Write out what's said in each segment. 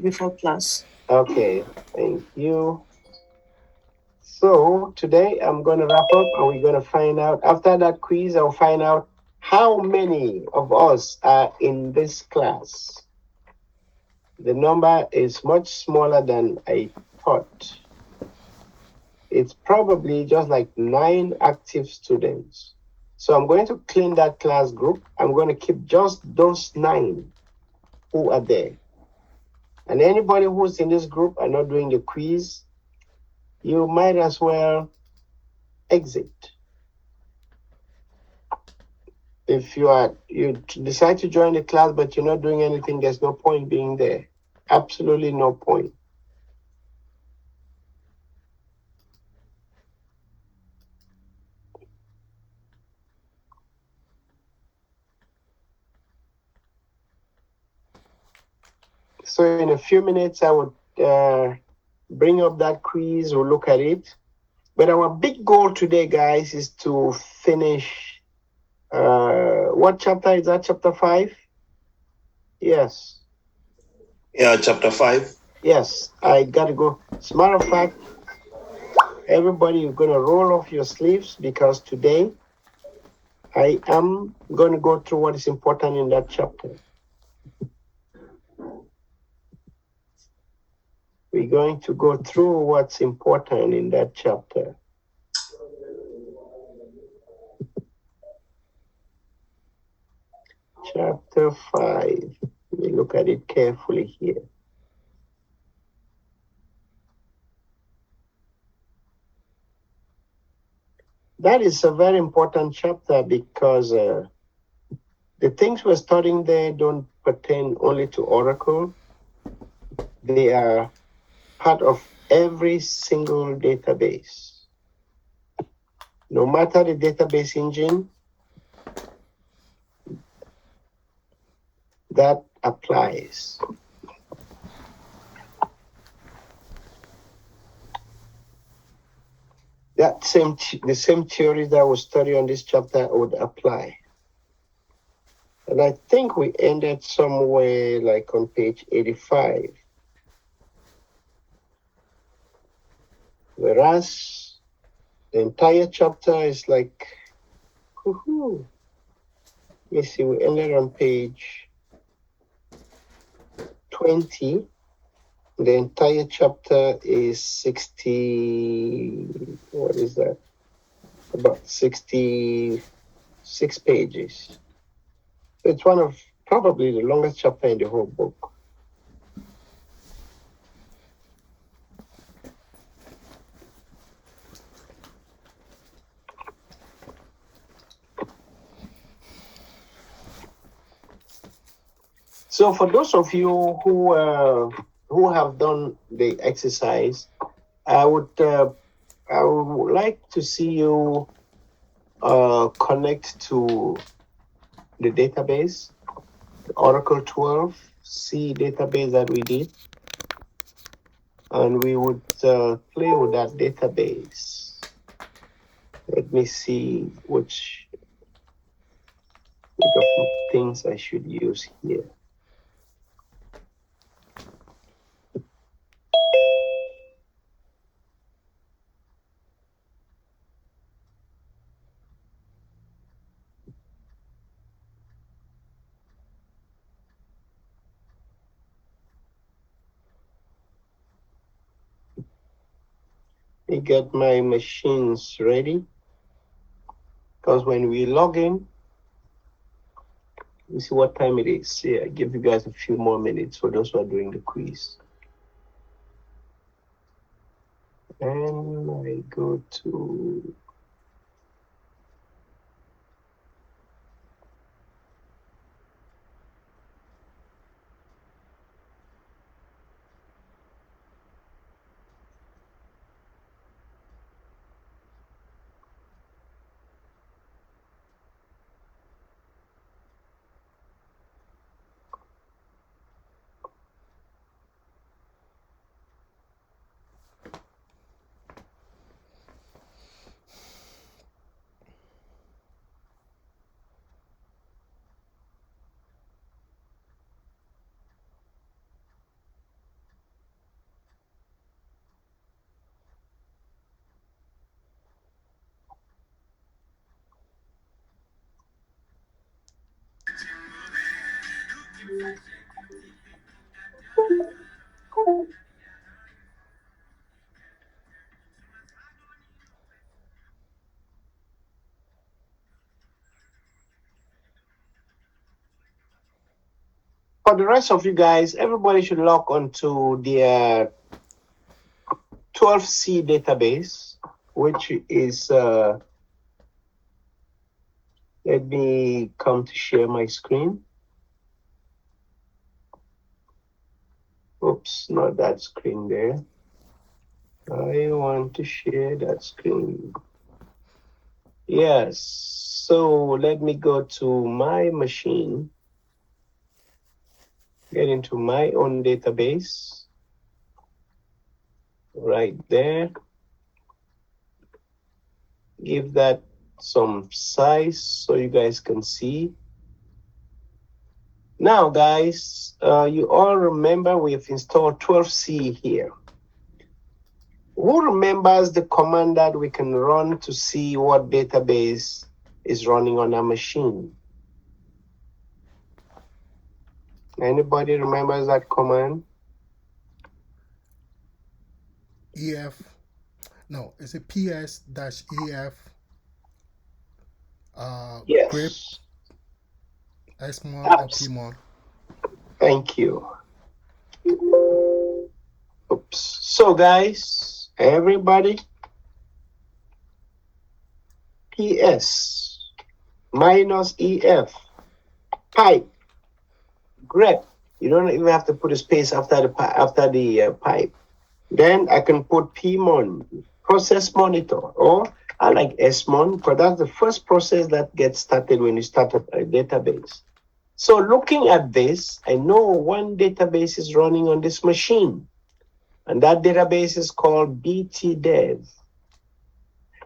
before class. Okay, thank you. So today I'm going to wrap up and we're going to find out, after that quiz, I'll find out how many of us are in this class. The number is much smaller than I thought. It's probably just like 9 active students. So I'm going to clean that class group. I'm going to keep just those 9 who are there. And anybody who's in this group and not doing the quiz, you might as well exit. If you decide to join the class but you're not doing anything, there's no point being there. Absolutely no point. So in a few minutes, I would bring up that quiz. We'll look at it. But our big goal today, guys, is to finish. What chapter is that? Chapter 5? Yes. Yeah, chapter 5. Yes, I got to go. As a matter of fact, everybody, you're going to roll off your sleeves because today I am going to go through what is important in that chapter. We're going to go through what's important in that chapter. Chapter 5. Let me look at it carefully here. That is a very important chapter because the things we're studying there don't pertain only to Oracle. They are part of every single database. No matter the database engine, that applies. The same theory that was studied on this chapter would apply. And I think we ended somewhere like on page 85. Whereas the entire chapter is like, woohoo. Let me see, we ended on page 20. The entire chapter is 60, what is that? About 66 pages. It's one of probably the longest chapter in the whole book. So for those of you who have done the exercise, I would like to see you connect to the database, the Oracle 12 C database that we did, and we would play with that database. Let me see which of things I should use here. Let me get my machines ready, because when we log in, let me see what time it is. Yeah, I give you guys a few more minutes for those who are doing the quiz. And I go to For the rest of you guys, everybody should log onto the 12C database, which is, let me come to share my screen. Oops, not that screen there. I want to share that screen. Yes, so let me go to my machine, get into my own database, right there. Give that some size so you guys can see. Now, guys, you all remember we've installed 12C here. Who remembers the command that we can run to see what database is running on our machine? Anybody remembers that command? EF. No, is it PS dash EF grip Yes. Xmon or PMon? Thank you. Oops. So, guys, everybody, PS minus EF pipe grep. You don't even have to put a space after the pipe. Then I can put PMon process monitor, or I like SMon, because that's the first process that gets started when you start a database. So looking at this, I know one database is running on this machine, and that database is called BTDev.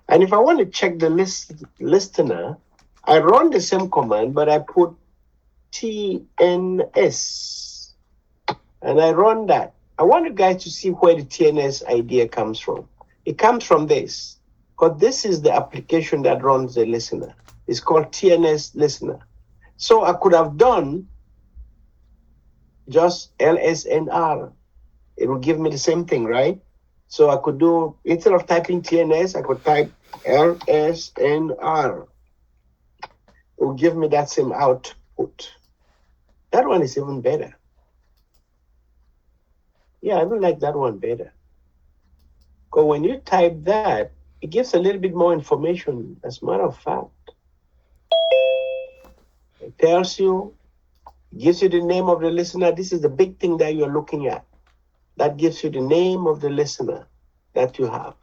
And if I want to check the listener, I run the same command, but I put TNS, and I run that. I want you guys to see where the TNS idea comes from. It comes from this, because this is the application that runs the listener. It's called TNS listener. So I could have done just LSNR. It will give me the same thing, right? So I could do, instead of typing TNS, I could type LSNR. It will give me that same output. That one is even better. Yeah, I would like that one better. Because when you type that, it gives a little bit more information, as a matter of fact. It tells you, gives you the name of the listener. This is the big thing that you're looking at. That gives you the name of the listener that you have.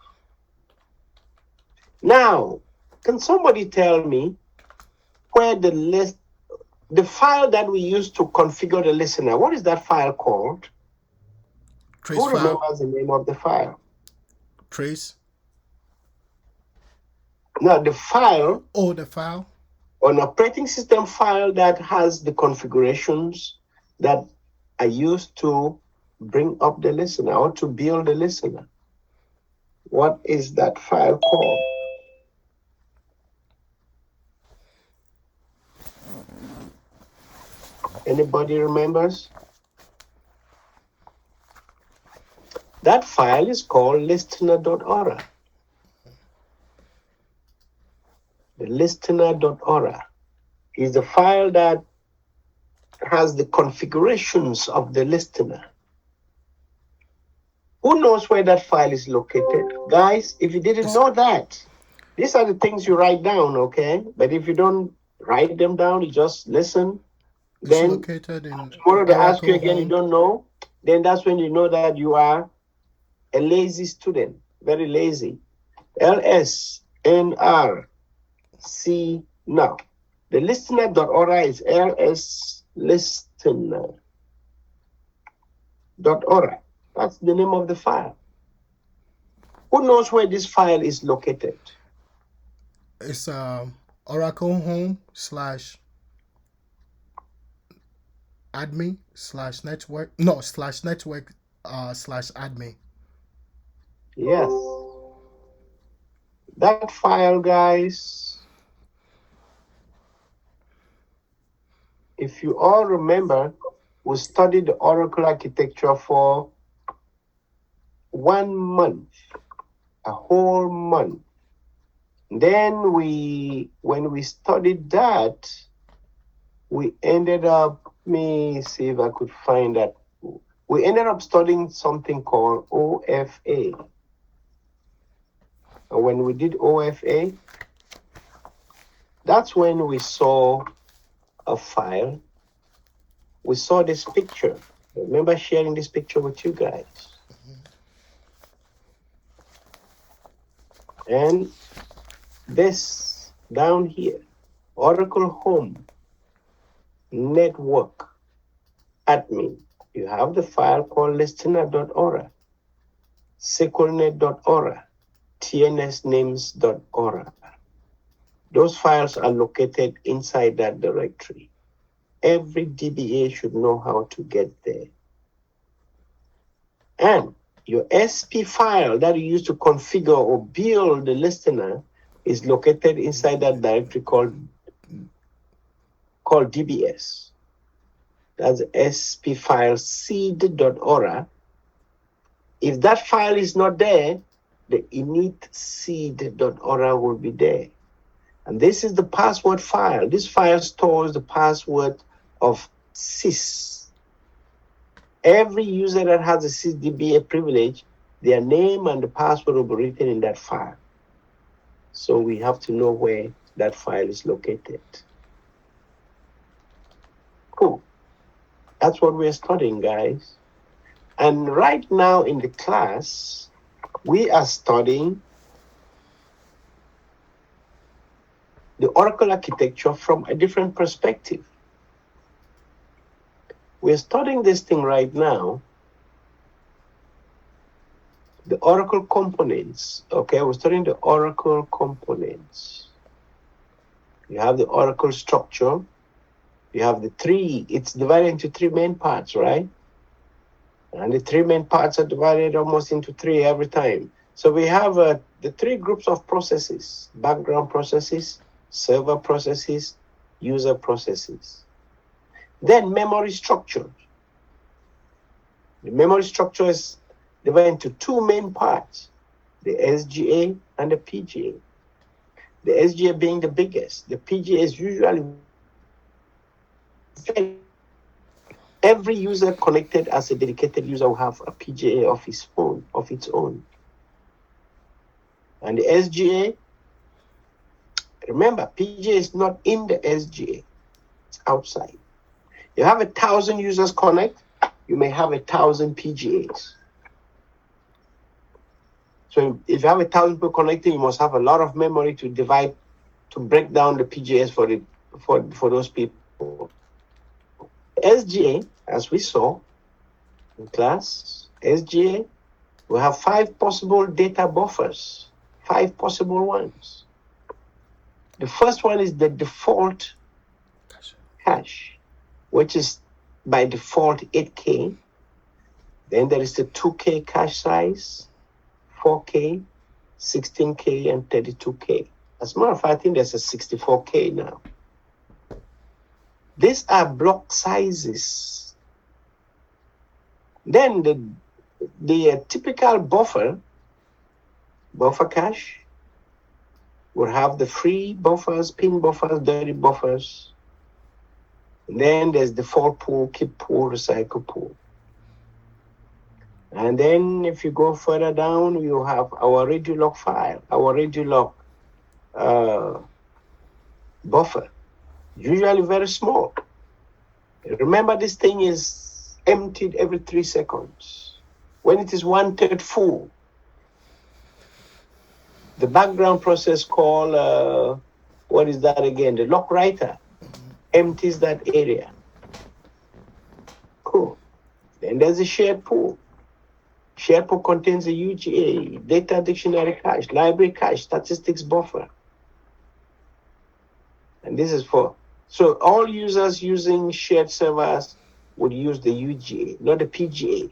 Now, can somebody tell me where the file that we use to configure the listener, what is that file called? Trace Who file. remembers the name of the file? Trace. Now, the file. Oh, the file. An operating system file that has the configurations that are used to bring up the listener or to build the listener. What is that file called? Anybody remembers? That file is called listener.aura. The listener.aura is the file that has the configurations of the listener. Who knows where that file is located? Guys, if you didn't know that, these are the things you write down, okay? But if you don't write them down, you just listen. It's Then located in tomorrow they ask you Oracle again, you Home. don't know. Then that's when you know that you are a lazy student, very lazy. LSNRC now. The listener.aura is lslistener.aura. That's the name of the file. Who knows where this file is located? It's Oracle Home /admin /network. No, /network /admin. Yes. That file, guys, if you all remember, We studied the Oracle architecture for 1 month, a whole month. Then when we studied that, we ended up, let me see if I could find that. We ended up studying something called OFA. And when we did OFA, that's when we saw a file. We saw this picture. I remember sharing this picture with you guys. And this down here, Oracle Home Network Admin. You have the file called listener.ora, SQLnet.ora, tnsnames.ora. Those files are located inside that directory. Every DBA should know how to get there. And your SP file that you use to configure or build the listener is located inside that directory called DBS. That's SP file seed.ora. If that file is not there, the init seed.ora will be there. And this is the password file. This file stores the password of sys. Every user that has a sysdba privilege, their name and the password will be written in that file. So we have to know where that file is located. Cool. That's what we're studying, guys. And right now in the class, we are studying the Oracle architecture from a different perspective. We're studying this thing right now, the Oracle components. Okay, we're studying the Oracle components. You have the Oracle structure. You have the three, it's divided into three main parts, right? And the three main parts are divided almost into three every time. So we have the three groups of processes: background processes, server processes, user processes. Then memory structure. The memory structure is divided into two main parts, the SGA and the PGA. The SGA being the biggest. The PGA is usually every user connected as a dedicated user will have a PGA of its own. And the SGA, remember, PGA is not in the SGA, it's outside. You have 1,000 users connect, you may have 1,000 PGAs. So if you have 1,000 people connecting, you must have a lot of memory to break down the PGAs for those people. SGA, as we saw in class, SGA will have 5 possible data buffers, 5 possible ones. The first one is the default cache, which is by default 8K. Then there is the 2K cache size, 4K, 16K, and 32K. As a matter of fact, I think there's a 64K now. These are block sizes. Then the typical buffer cache, will have the free buffers, pin buffers, dirty buffers. And then there's default pool, keep pool, recycle pool. And then if you go further down, you have our radio log file, our radio log buffer, usually very small. Remember, this thing is emptied every 3 seconds. When it is 1/3 full, the background process called, what is that again? The log writer empties that area. Cool. Then there's a shared pool. Shared pool contains a UGA, data dictionary cache, library cache, statistics buffer. And this is so all users using shared servers would use the UGA, not the PGA.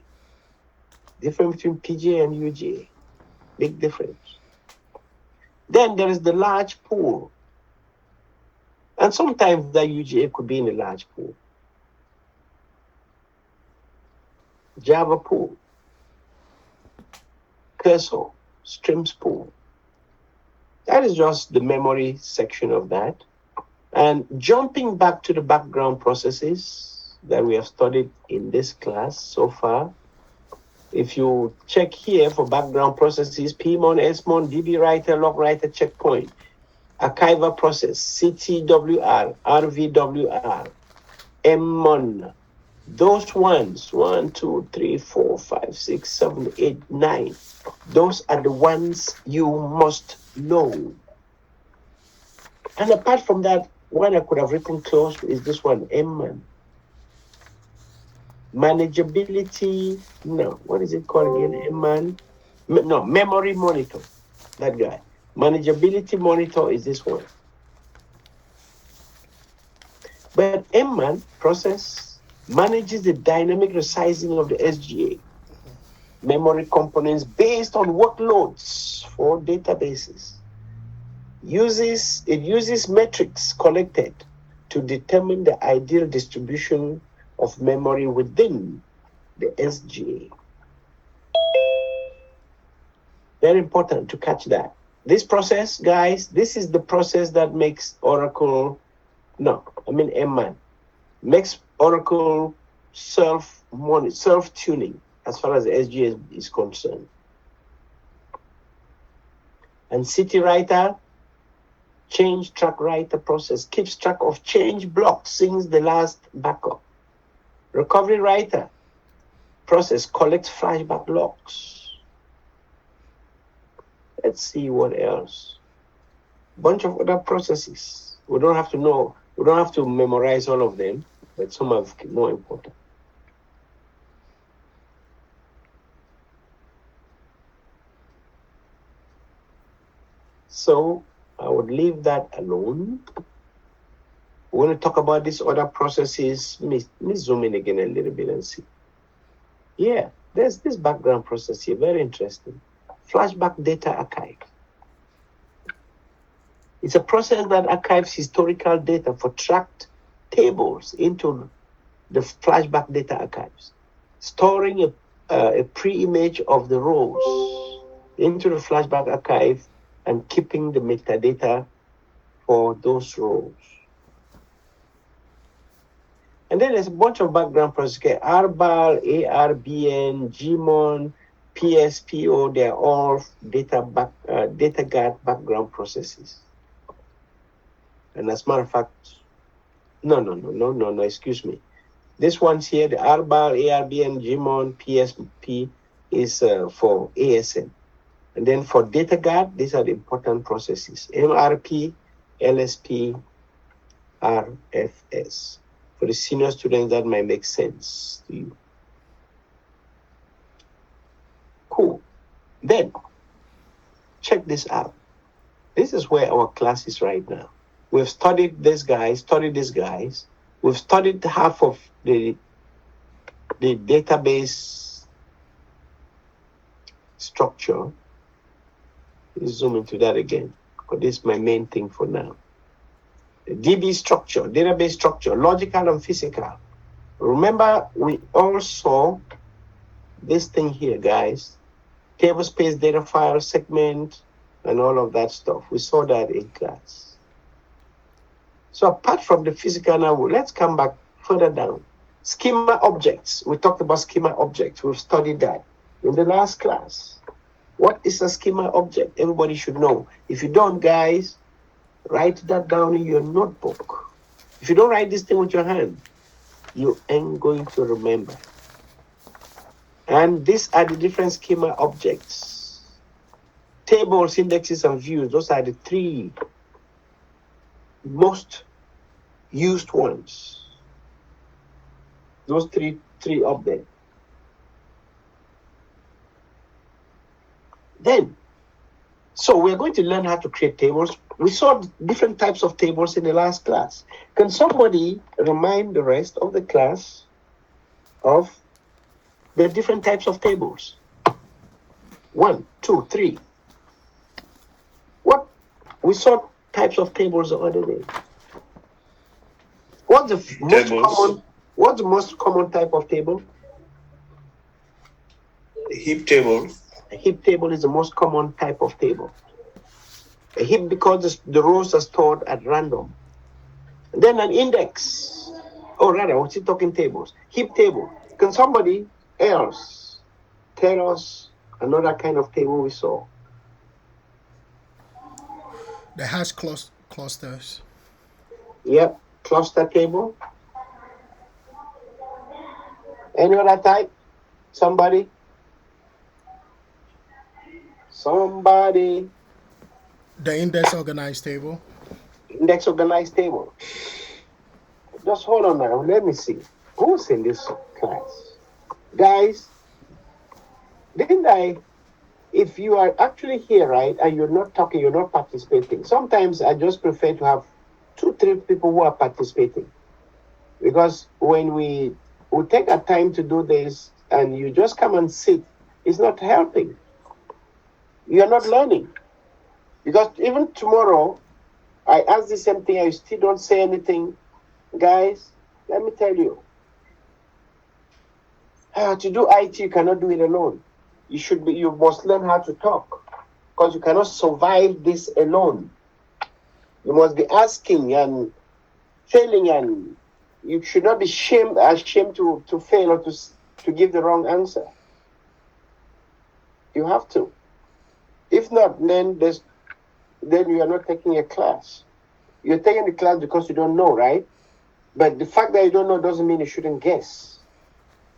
Difference between PGA and UGA. Big difference. Then there is the large pool. And sometimes that UGA could be in a large pool. Java pool, cursor, streams pool. That is just the memory section of that. And jumping back to the background processes that we have studied in this class so far, if you check here for background processes, PMON, SMON, DB writer, log writer, checkpoint, archiver process, CTWR, RVWR, MMON, those ones, 1, 2, 3, 4, 5, 6, 7, 8, 9, those are the ones you must know. And apart from that, one I could have written close is this one, MMON. Manageability, no, what is it called again? MMON? No, memory monitor, that guy. Manageability monitor is this one. But MMON process manages the dynamic resizing of the SGA memory components based on workloads for databases. It uses metrics collected to determine the ideal distribution of memory within the SGA. Very important to catch that. This process, guys, this is the process that makes Oracle, MMON, makes Oracle self-tuning as far as the SGA is concerned. And City Writer, change track writer process, keeps track of change blocks since the last backup. Recovery writer process collects flashback logs. Let's see what else. Bunch of other processes. We don't have to memorize all of them, but some are more important. So I would leave that alone. We want to talk about these other processes. Let me zoom in again a little bit and see. Yeah, there's this background process here, very interesting. Flashback data archive. It's a process that archives historical data for tracked tables into the flashback data archives, storing a pre-image of the rows into the flashback archive and keeping the metadata for those rows. And then there's a bunch of background processes, RBAL, ARBN, GMON, PSPO, they're all data guard background processes. And as a matter of fact, no, excuse me. This one's here, the RBAL, ARBN, GMON, PSP is for ASN. And then for data guard, these are the important processes, MRP, LSP, RFS. For the senior students, that might make sense to you. Cool. Then, check this out. This is where our class is right now. We've studied these guys. We've studied half of the database structure. Let's zoom into that again, because this is my main thing for now. The DB structure, database structure, logical and physical. Remember, we all saw this thing here, guys. Tablespace, data file, segment, and all of that stuff. We saw that in class. So apart from the physical now, let's come back further down. Schema objects. We talked about schema objects. We've studied that in the last class. What is a schema object? Everybody should know. If you don't, guys, write that down in your notebook. If you don't write this thing with your hand, you ain't going to remember. And these are the different schema objects. Tables, indexes, and views. Those are the three most used ones. Those three up there. Then, so we're going to learn how to create tables. We saw different types of tables in the last class. Can somebody remind the rest of the class of the different types of tables? 1, 2, 3. What? We saw types of tables the other day. What's the most common type of table? heap table. A heap table is the most common type of table. A heap because the rows are stored at random. And then an index. Oh, rather, we're still talking tables. Heap table. Can somebody else tell us another kind of table we saw? The hash clusters. Yep, cluster table. Any other type? Somebody? Somebody? The index organized table. Index organized table. Just hold on now. Let me see. Who's in this class? Guys, didn't I? If you are actually here, right, and you're not talking, you're not participating, sometimes I just prefer to have 2-3 people who are participating. Because when we take our time to do this and you just come and sit, it's not helping. You're not learning. Because even tomorrow, I ask the same thing, I still don't say anything. Guys, let me tell you, to do IT, you cannot do it alone. You must learn how to talk, because you cannot survive this alone. You must be asking and failing, and you should not be ashamed to fail or to give the wrong answer. You have to. If not, then you are not taking a class. You're taking the class because you don't know, right? But the fact that you don't know doesn't mean you shouldn't guess,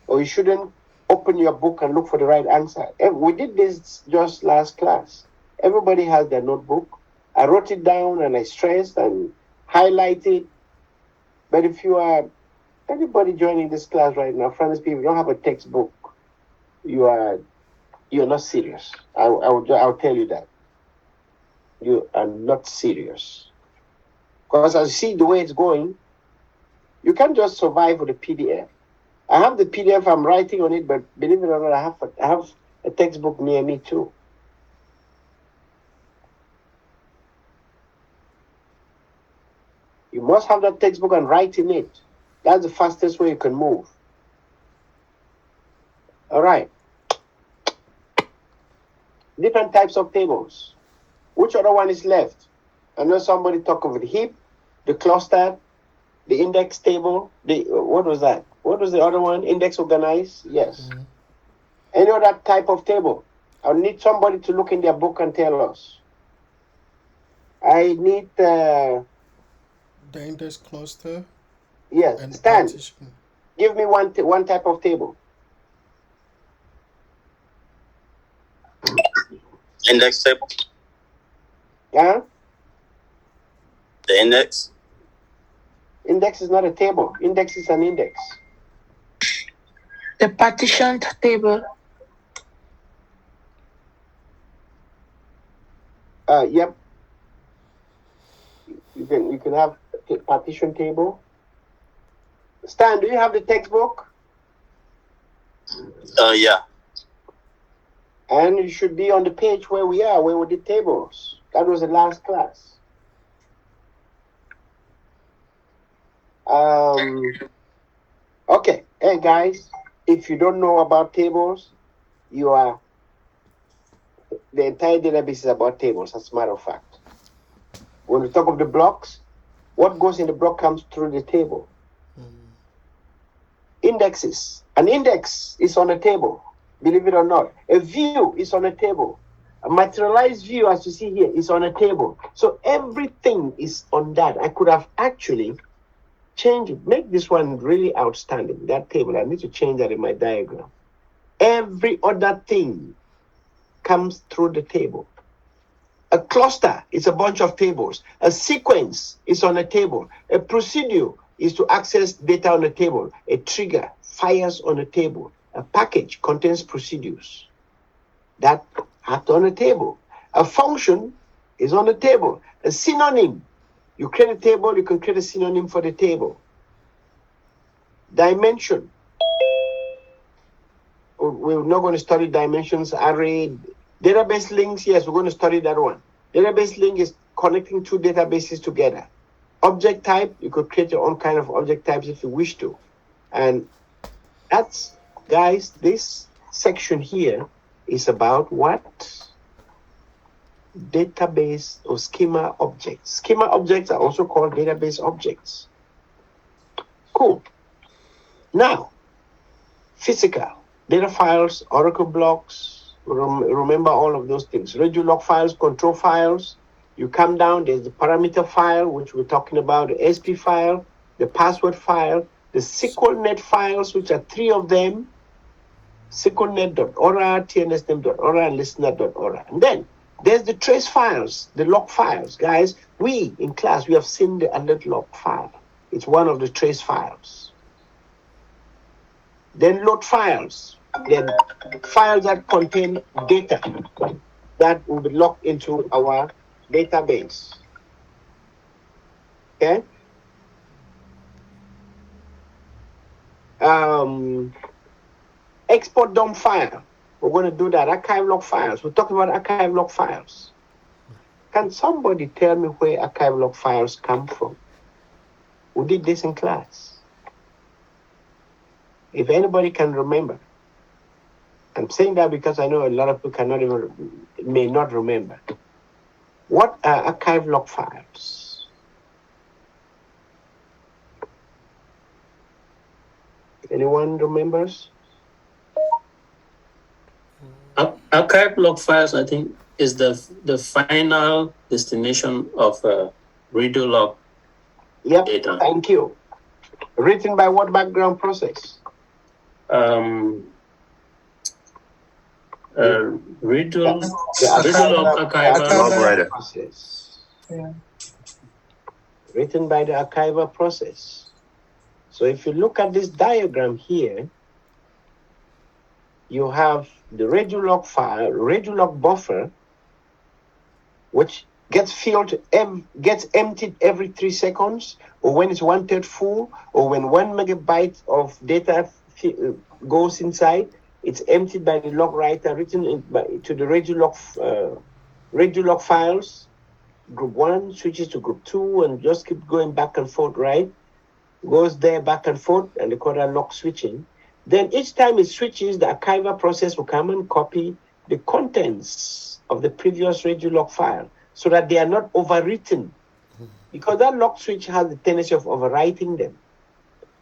or you shouldn't open your book and look for the right answer. We did this just last class. Everybody has their notebook. I wrote it down and I stressed and highlighted. But if you are anybody joining this class right now, friends, people, you don't have a textbook, you're not serious. I'll tell you that. You are not serious. Because I see the way it's going, you can't just survive with a PDF. I have the PDF, I'm writing on it, but believe it or not, I have a textbook near me too. You must have that textbook and write in it. That's the fastest way you can move. All right. Different types of tables. Which other one is left? I know somebody talked of the heap, the cluster, the index table. What was that? What was the other one? Index organized? Yes. Mm-hmm. Any other type of table? I'll need somebody to look in their book and tell us. I need the index cluster. Yes. And Stan, partition. Give me one type of table. Index table. Yeah? The index. Index is not a table. Index is an index. The partitioned table. Yep. You can have a partition table. Stan, do you have the textbook? Yeah. And you should be on the page where we did tables. That was the last class. Okay. Hey guys, if you don't know about tables, the entire database is about tables, as a matter of fact. When we talk of the blocks, what goes in the block comes through the table. Indexes. An index is on a table, believe it or not. A view is on a table. A materialized view, as you see here, is on a table. So everything is on that. I could have actually changed it, make this one really outstanding, that table. I need to change that in my diagram. Every other thing comes through the table. A cluster is a bunch of tables. A sequence is on a table. A procedure is to access data on a table. A trigger fires on a table. A package contains procedures that act on a table. A function is on a table. A synonym, you create a table, you can create a synonym for the table. Dimension. We're not going to study dimensions, array. Database links, yes, we're going to study that one. Database link is connecting two databases together. Object type, you could create your own kind of object types if you wish to. And that's, guys, this section here is about what? Database or schema objects. Schema objects are also called database objects. Cool. Now, physical data files, Oracle blocks, remember all of those things. Regular files, control files. You come down, there's the parameter file, which we're talking about, the SP file, the password file, the SQLnet files, which are 3 of them, SQLnet.ora, tnsname.ora, and listener.ora. And then there's the trace files, the log files. Guys, we in class, we have seen the alert log file. It's one of the trace files. Then load files. Then files that contain data that will be logged into our database. Okay? Export dump file. We're going to do that. Archive log files. We're talking about archive log files. Can somebody tell me where archive log files come from? We did this in class. If anybody can remember. I'm saying that because I know a lot of people may not remember. What are archive log files? Anyone remembers? Archive log files, I think, is the final destination of radio log data. Thank you. Written by what background process? Radio log archiver process. Yeah. Written by the archiver process. So if you look at this diagram here, you have the radio log file, radio log buffer, which gets emptied every 3 seconds, or when it's 1/3 full, or when 1 megabyte of data goes inside, it's emptied by the log writer, written to the radio log files. Group 1 switches to group 2 and just keep going back and forth, right? Goes there back and forth, and they call that log switching. Then each time it switches, the archiver process will come and copy the contents of the previous radio log file so that they are not overwritten, because that log switch has the tendency of overwriting them.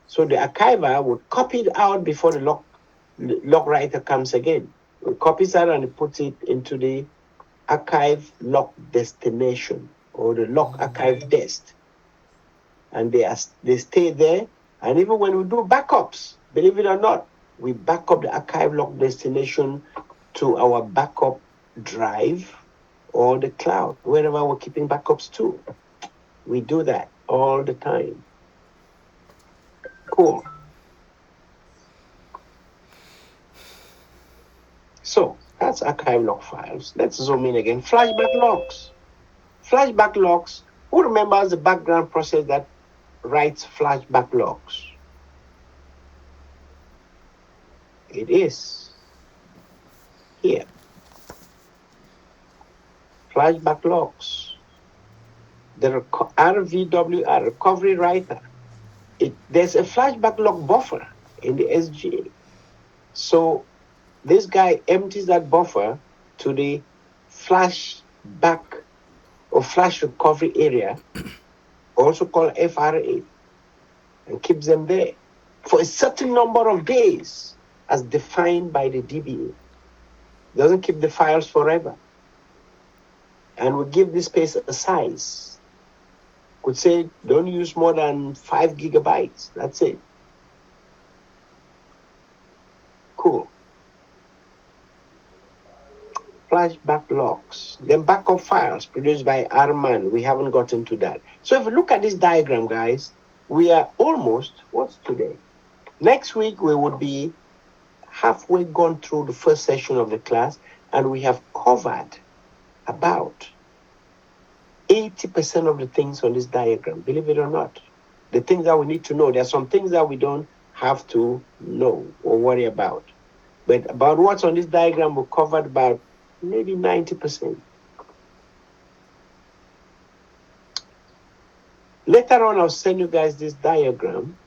So the archiver would copy it out before the log writer comes again. It copies that and it puts it into the archive log destination, or the log archive dest. And they stay there. And even when we do backups, believe it or not, we back up the archive log destination to our backup drive or the cloud, wherever we're keeping backups to. We do that all the time. Cool. So that's archive log files. Let's zoom in again. Flashback logs. Flashback logs. Who remembers the background process that writes flashback logs? It is here. Flashback logs. The RVWR, recovery writer. There's a flashback log buffer in the SGA. So this guy empties that buffer to the flashback or flash recovery area, also called FRA, and keeps them there for a certain number of days as defined by the DBA. Doesn't keep the files forever. And we give this space a size. Could say don't use more than 5 gigabytes. That's it. Cool. Flashback logs. Then backup files produced by Arman. We haven't gotten to that. So if you look at this diagram, guys, we are almost, what's today? Next week, we would be halfway gone through the first session of the class, and we have covered about 80% of the things on this diagram, believe it or not. The things that we need to know. There are some things that we don't have to know or worry about. But about what's on this diagram, we covered about maybe 90%. Later on, I'll send you guys this diagram.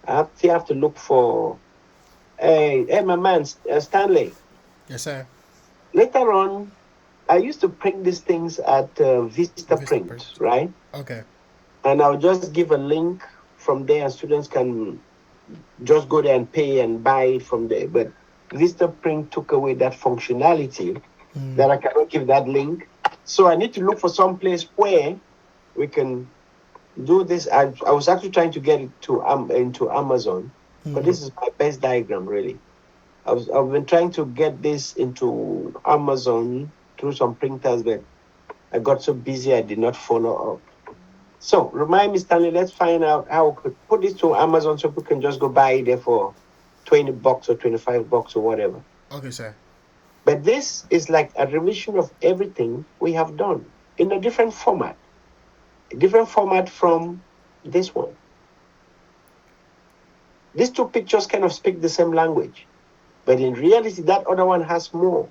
I have to look for Hey, my man, Stanley. Yes, sir. Later on, I used to print these things at Vista Vista Print, Print. right? Okay. And I'll just give a link from there, and students can just go there and pay and buy it from there. But Vista Print took away that functionality that I cannot give that link. So I need to look for some place where we can do this. I was actually trying to get it to into Amazon, but this is my best diagram really. I've been trying to get this into Amazon through some printers, but I got so busy I did not follow up. So remind me, Stanley, let's find out how we could put this to Amazon so people can just go buy it there for $20 or $25 or whatever. Okay, sir. But this is like a revision of everything we have done in a different format. A different format from this one. These two pictures kind of speak the same language, but in reality, that other one has more.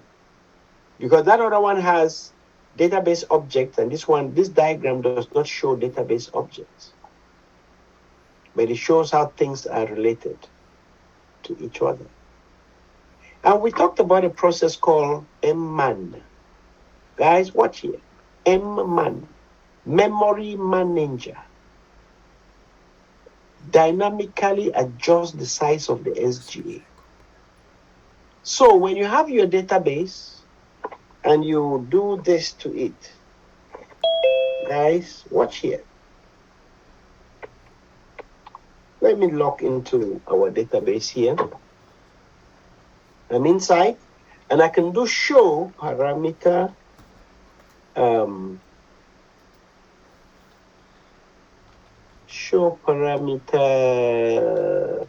Because that other one has database objects, and this diagram does not show database objects. But it shows how things are related to each other. And we talked about a process called MMAN. Guys, watch here. MMAN, Memory Manager. Dynamically adjust the size of the SGA. So when you have your database and you do this to it, guys, watch here. Let me log into our database here. I'm inside, and I can do show parameter. Show parameter.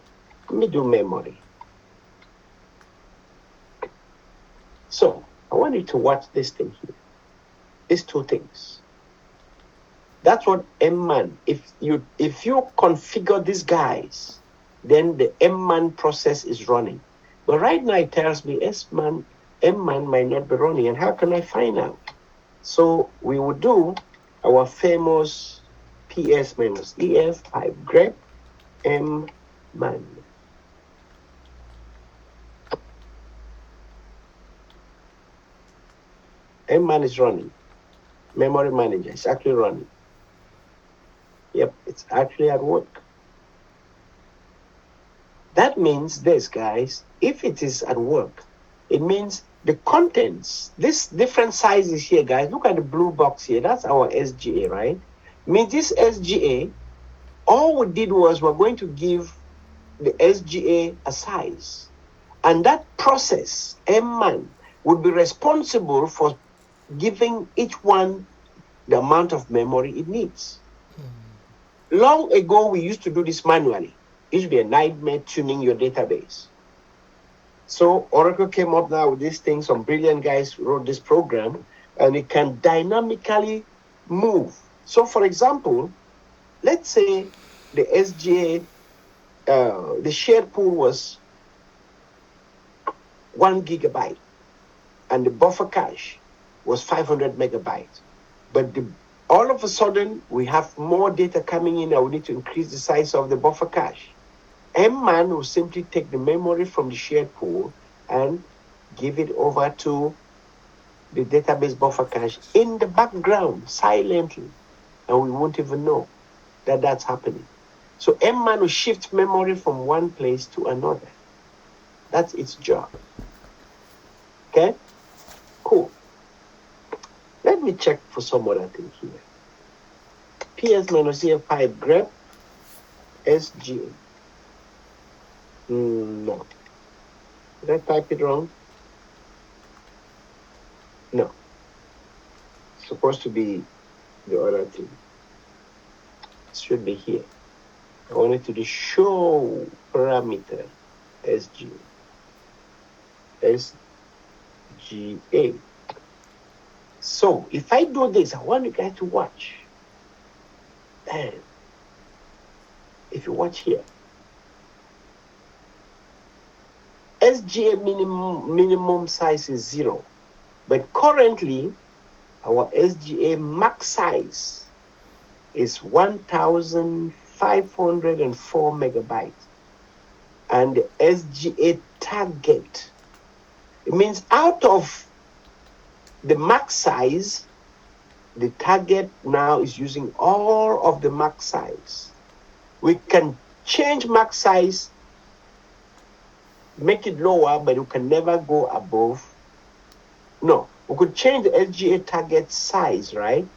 Let me do memory. So I want you to watch this thing here. These two things. That's what MMAN. If you configure these guys, then the MMAN process is running. But right now it tells me MMAN might not be running. And how can I find out? So we will do our famous PS minus EF pipe grep MMAN. MMAN is running. Memory manager is actually running. Yep, it's actually at work. That means this, guys, if it is at work, it means the contents, this different sizes here, guys, look at the blue box here. That's our SGA, right? Means this SGA, all we did was we're going to give the SGA a size. And that process, MMAN, would be responsible for giving each one the amount of memory it needs. Long ago, we used to do this manually. It used to be a nightmare tuning your database. So Oracle came up now with this thing. Some brilliant guys wrote this program, and it can dynamically move. So for example, let's say the SGA, the shared pool was 1 gigabyte, and the buffer cache was 500 megabytes. But all of a sudden, we have more data coming in, and we need to increase the size of the buffer cache. MMAN will simply take the memory from the shared pool and give it over to the database buffer cache in the background, silently, and we won't even know that that's happening. So MMAN will shift memory from one place to another. That's its job. Okay? Cool. Let me check for some other thing here. PS-EF pipe grep SG. No. Did I type it wrong? No. It's supposed to be the other thing. It should be here. I wanted to do show parameter SG. SGA. So if I do this, I want you guys to watch. And if you watch here, SGA minimum size is 0. But currently, our SGA max size is 1,504 megabytes. and the SGA target. It means out of the max size, the target now is using all of the max size. We can change max size, make it lower, but we can never go above. No, we could change the SGA target size, right?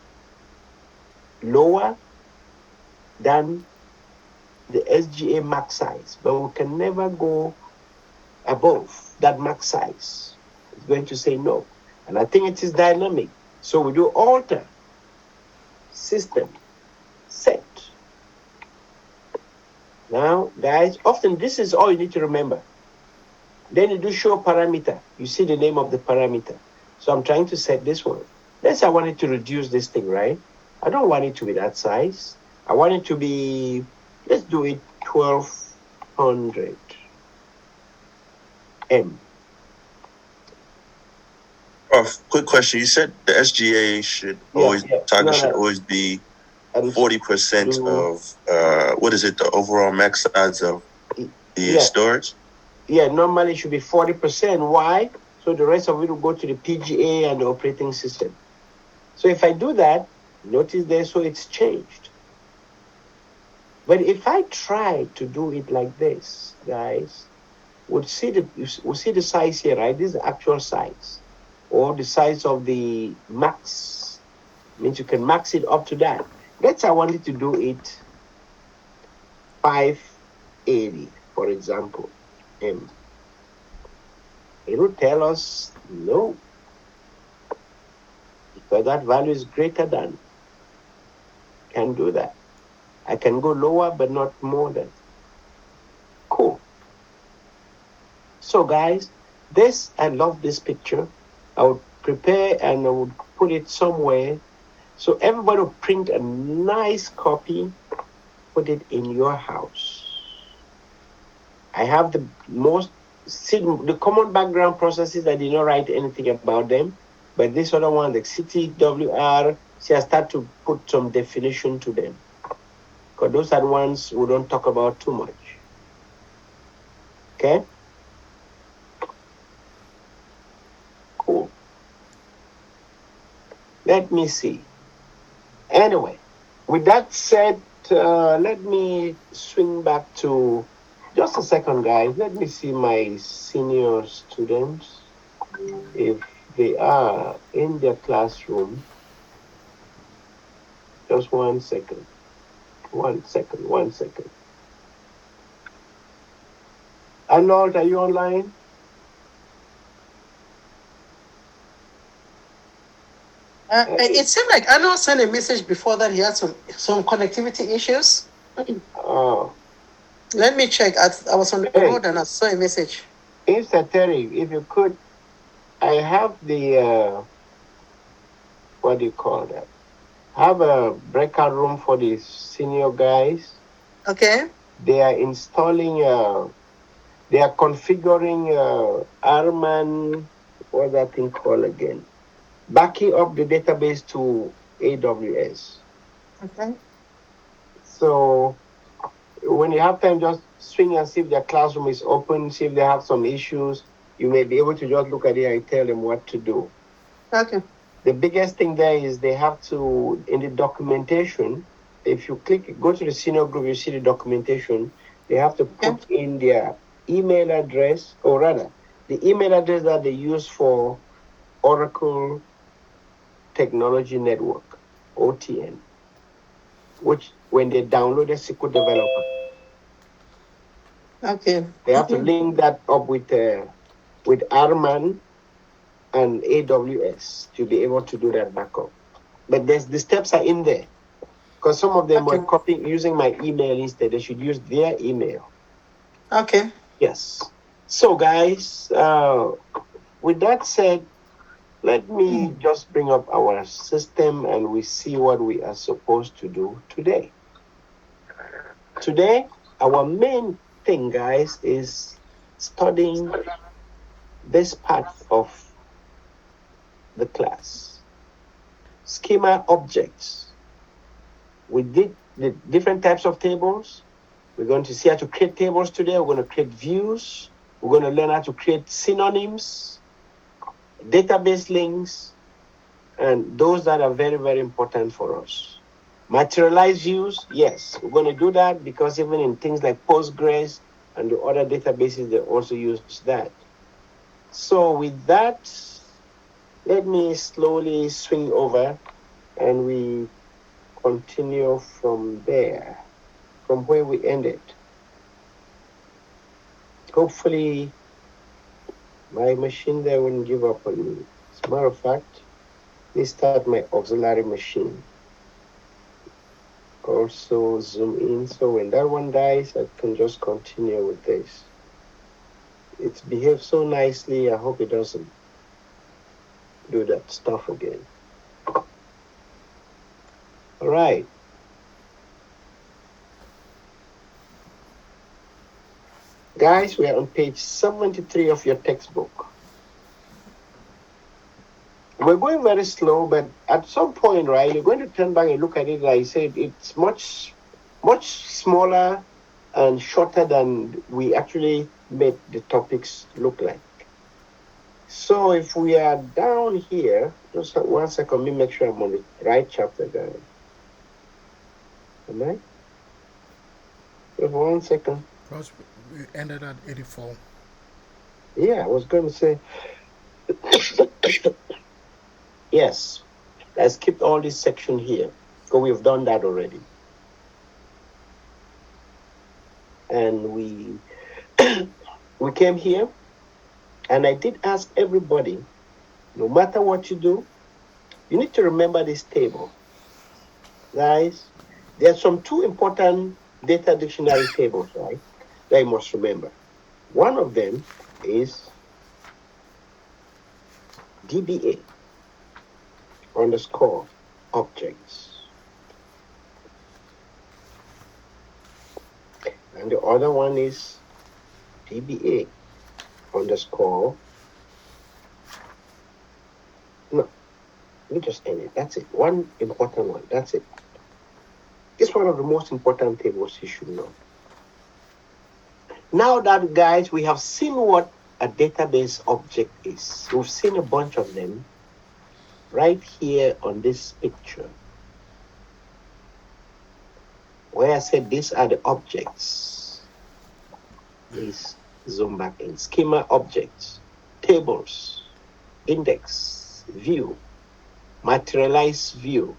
Lower than the SGA max size, but we can never go above that max size. It's going to say no. And I think it is dynamic. So we do alter, system, set. Now, guys, often this is all you need to remember. Then you do show parameter. You see the name of the parameter. So I'm trying to set this one. Let's say I wanted to reduce this thing, right? I don't want it to be that size. I want it to be, let's do it 1200 M. Quick question. You said the SGA should always be 40% of what is it? The overall max size of the storage. Yeah, normally it should be 40%. Why? So the rest of it will go to the PGA and the operating system. So if I do that, notice there, so it's changed. But if I try to do it like this, guys, we'll see the size here, right? This is the actual size, or the size of the max. Means you can max it up to that. Let's say I wanted to do it 580, for example, M. It will tell us no, because that value is greater than. Can't do that. I can go lower, but not more than. Cool. So guys, I love this picture. I would prepare and I would put it somewhere. So everybody will print a nice copy, put it in your house. I have the common background processes. I did not write anything about them, but this other one, the CTWR, I start to put some definition to them. Because those are the ones we don't talk about too much. Okay? Cool. Let me see. Anyway, with that said, let me swing back to, just a second, guys. Let me see my senior students, if they are in their classroom. Just 1 second. 1 second, 1 second. Arnold, are you online? It seemed like Arnold sent a message before that he had some connectivity issues. Oh. Let me check. I was on the road and I saw a message. Mr. Terry, if you could, I have the, what do you call that? Have a breakout room for the senior guys. Okay. They are installing, they are configuring Arman, what's that thing called again? Backing up the database to AWS. Okay. So when you have time, just swing and see if their classroom is open, see if they have some issues. You may be able to just look at it and tell them what to do. Okay. The biggest thing there is they have to, in the documentation, if you go to the senior group, you see the documentation, they have to put in their email address, or rather, the email address that they use for Oracle Technology Network, OTN, which when they download a SQL developer, they have to link that up with Arman and AWS to be able to do that backup. But the steps are in there. Because some of them were using my email instead. They should use their email. Okay. Yes. So guys, with that said, let me just bring up our system and we see what we are supposed to do today. Today, our main thing, guys, is studying this part of the class. Schema objects. We did the different types of tables. We're going to see how to create tables today. We're going to create views. We're going to learn how to create synonyms, database links, and those that are very, very important for us. Materialized views, yes, we're going to do that because even in things like Postgres and the other databases, they also use that. So with that, let me slowly swing over and we continue from there, from where we ended. Hopefully, my machine there wouldn't give up on me. As a matter of fact, let me start my auxiliary machine. Also zoom in, so when that one dies, I can just continue with this. It's behaved so nicely, I hope it doesn't do that stuff again. All right. Guys, we are on page 73 of your textbook. We're going very slow, but at some point, right, you're going to turn back and look at it. Like I said, it's much smaller and shorter than we actually made the topics look like. So if we are down here, just 1 second, let me make sure I'm on the right chapter, guys. Am I? Just 1 second. Plus, we ended at 84. Yeah, I was going to say, yes, I skipped all this section here, because we've done that already. And we came here, and I did ask everybody, no matter what you do, you need to remember this table. Guys, there are two important data dictionary tables, right, that you must remember. One of them is DBA underscore objects. And the other one is DBA underscore. No, let me just end it. That's it. One important one. That's it. It's one of the most important tables you should know. Now that, guys, we have seen what a database object is. We've seen a bunch of them right here on this picture, where I said these are the objects. Please zoom back in. Schema objects, tables, index, view, materialized view,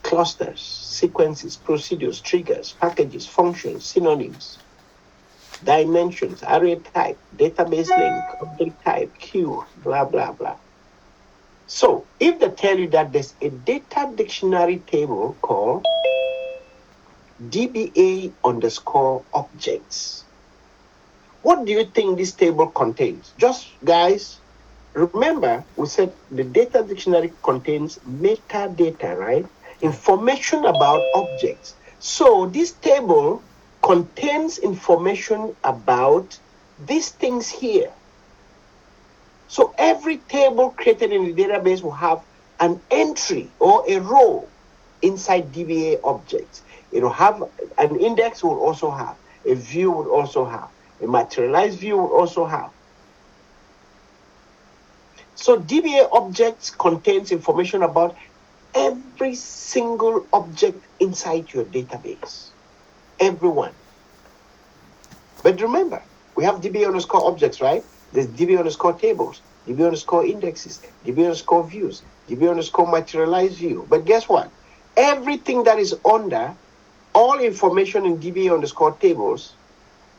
clusters, sequences, procedures, triggers, packages, functions, synonyms, dimensions, array type, database link, object type, queue, blah, blah, blah. So if they tell you that there's a data dictionary table called DBA underscore objects, what do you think this table contains? Just, guys, remember we said the data dictionary contains metadata, right? Information about objects. So this table contains information about these things here. So every table created in the database will have an entry or a row inside DBA objects. It will have an index, will also have a view, would also have a materialized view, would also have. So DBA objects contains information about every single object inside your database. Everyone. But remember, we have DBA underscore objects, right? There's DB underscore tables, DB underscore indexes, DB underscore views, DB underscore materialized view. But guess what? Everything that is under, all information in DB underscore tables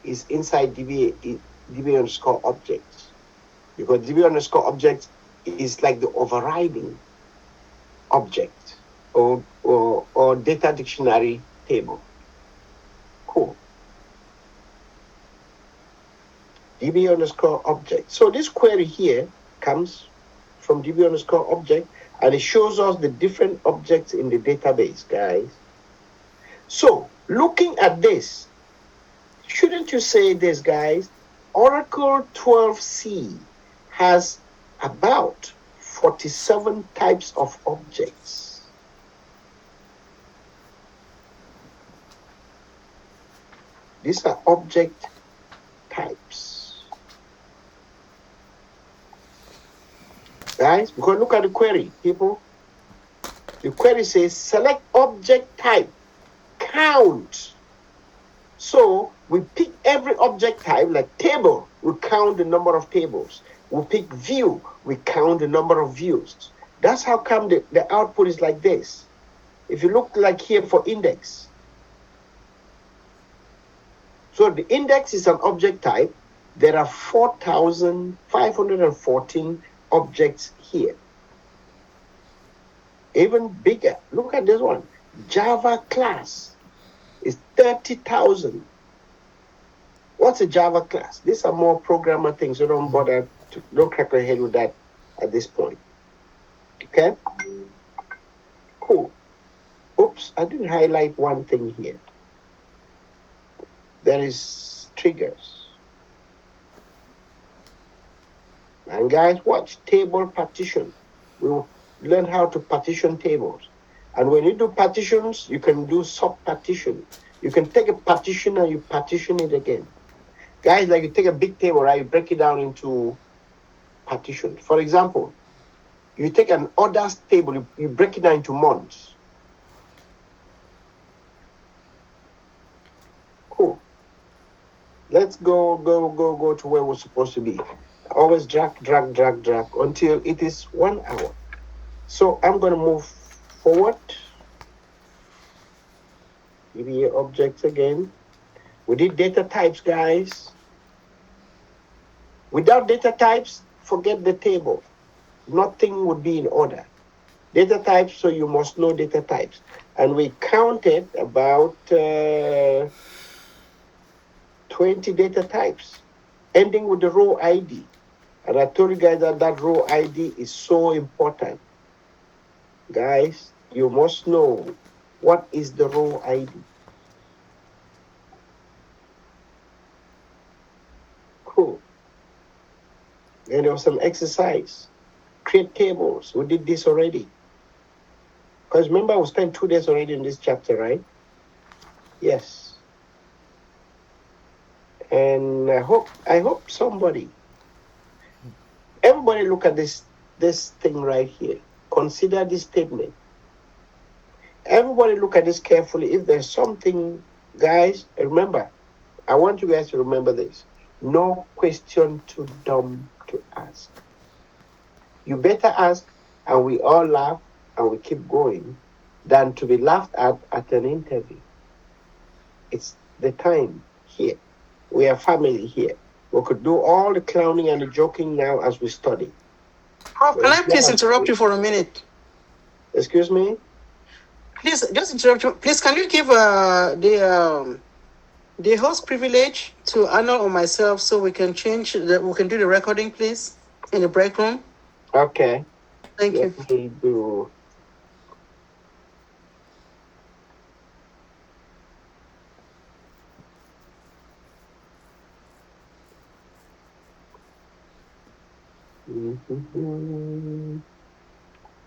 is inside DB underscore objects. Because DB underscore objects is like the overriding object or data dictionary table. Cool. DB underscore object. So this query here comes from DB underscore object, and it shows us the different objects in the database, guys. So looking at this, shouldn't you say this, guys? Oracle 12c has about 47 types of objects. These are object types. Guys, because look at the query, people. The query says select object type, count. So we pick every object type, like table, we count the number of tables. We pick view, we count the number of views. That's how come the output is like this. If you look like here for index. So the index is an object type. There are 4,514 objects here. Even bigger. Look at this one. Java class is 30,000. What's a Java class? These are more programmer things. So don't bother don't crack your head with that at this point. Okay? Cool. Oops, I didn't highlight one thing here. There is triggers. And guys, watch table partition. We will learn how to partition tables. And when you do partitions, you can do sub-partition. You can take a partition and you partition it again. Guys, like you take a big table, right? You break it down into partitions. For example, you take an orders table, you break it down into months. Cool. Let's go to where we're supposed to be. Always drag until it is 1 hour. So I'm going to move forward. EVA objects again. We did data types, guys. Without data types, forget the table. Nothing would be in order. Data types, so you must know data types. And we counted about 20 data types, ending with the row ID. And I told you guys that that row ID is so important. Guys, you must know what is the row ID. Cool. And there was some exercise. Create tables. We did this already. Because remember, we spent 2 days already in this chapter, right? Yes. And I hope everybody look at this thing right here. Consider this statement. Everybody look at this carefully. If there's something, guys, remember, I want you guys to remember this. No question too dumb to ask. You better ask, and we all laugh, and we keep going, than to be laughed at an interview. It's the time here. We are family here. We could do all the clowning and the joking now as we study. Prof, can I please interrupt you for a minute? Excuse me? Please, just interrupt you. Please, can you give the host privilege to Arnold or myself so we can we can do the recording, please, in the break room? Okay. Thank you. Let me do...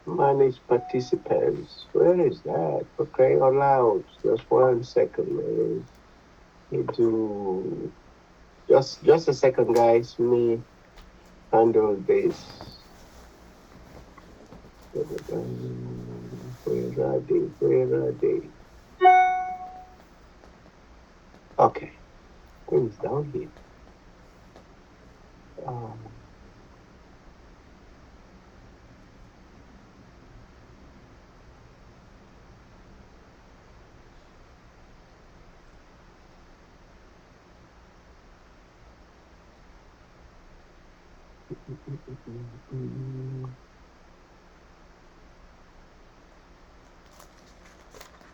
Manage participants. Where is that? For crying out loud. Just 1 second, man. Need to just a second, guys. Me handle this. Where are they? Okay. Things down here.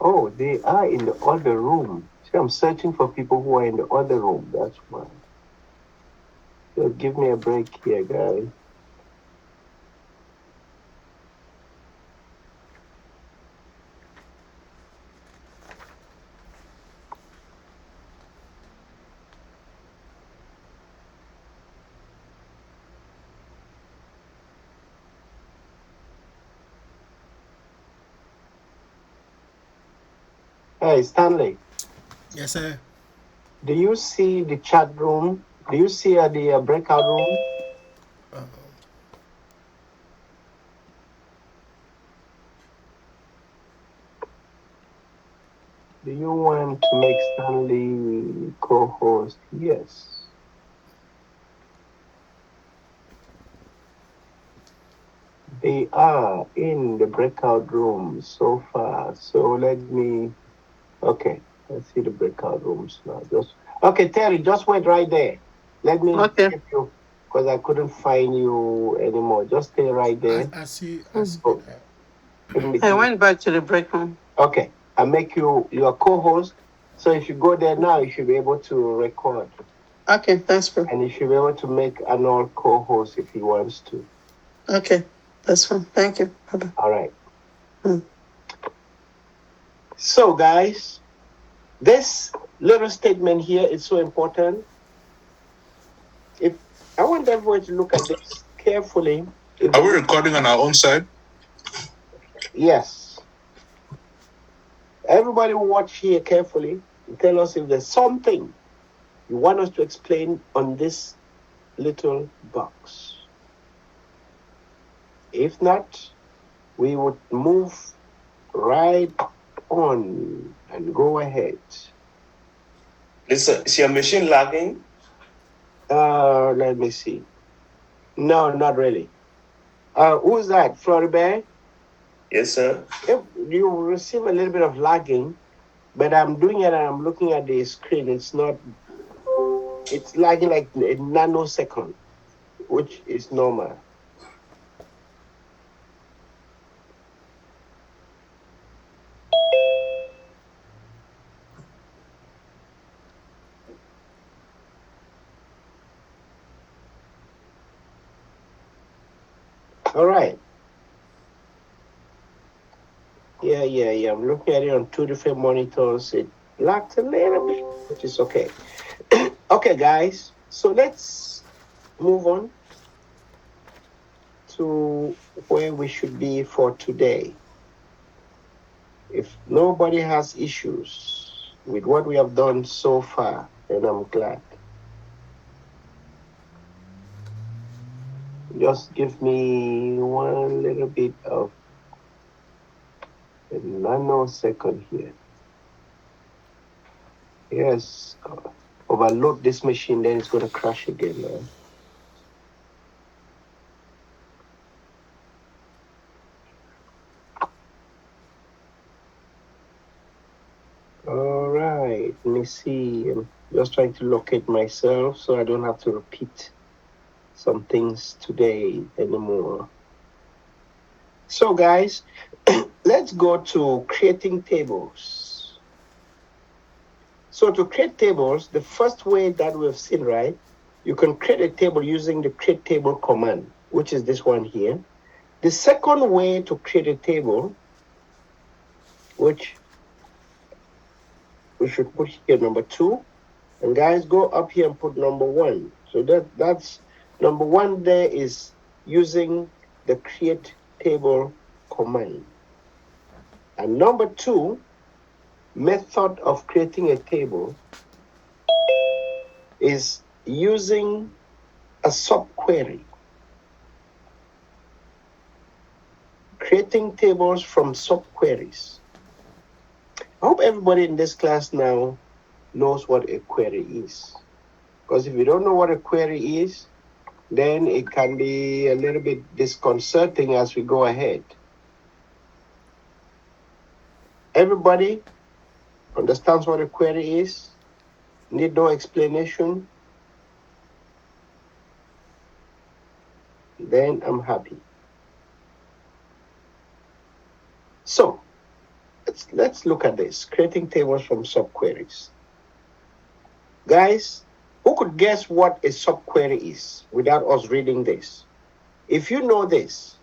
Oh, they are in the other room. See, I'm searching for people who are in the other room. That's why. So give me a break here, guys. Hey, Stanley. Yes, sir. Do you see the chat room? Do you see the breakout room? Do you want to make Stanley co-host? Yes. They are in the breakout room so far. So let me, okay, let's see the breakout rooms now. Okay, Terry, just wait right there. Let me keep you, because I couldn't find you anymore. Just stay right there. I see that. I went back to the break room. Okay, I'll make you your co-host. So if you go there now, you should be able to record. Okay, thanks, bro. And you should be able to make another co-host if he wants to. Okay, that's fine. Thank you. Bye-bye. All right. So, guys, this little statement here is so important. If I want everyone to look at this carefully. Are we recording on our own side? Yes. Everybody watch here carefully and tell us if there's something you want us to explain on this little box. If not, we would move right on and go ahead. Is your machine lagging? Let me see. No, not really. Who's that? Floribert? Yes, sir. If you receive a little bit of lagging, but I'm doing it and I'm looking at the screen. It's lagging like a nanosecond, which is normal. All right. Yeah. I'm looking at it on two different monitors. It lagged a little bit, which is okay. Okay, guys. So let's move on to where we should be for today. If nobody has issues with what we have done so far, then I'm glad. Just give me one little bit of a nanosecond here. Yes, overload this machine, then it's going to crash again, man. All right, let me see. I'm just trying to locate myself so I don't have to repeat some things today anymore. So, guys, let's go to creating tables. So to create tables, the first way that we've seen, right, you can create a table using the create table command, which is this one here. The second way to create a table, which we should put here number 2, and guys, go up here and put number 1. So that's number 1 there is using the create table command. And number 2, method of creating a table is using a subquery. Creating tables from subqueries. I hope everybody in this class now knows what a query is. Because if you don't know what a query is, then it can be a little bit disconcerting as we go ahead. Everybody understands what a query is? Need no explanation? Then I'm happy. So, let's look at this. Creating tables from subqueries. Guys, who could guess what a subquery is without us reading this? If you know this,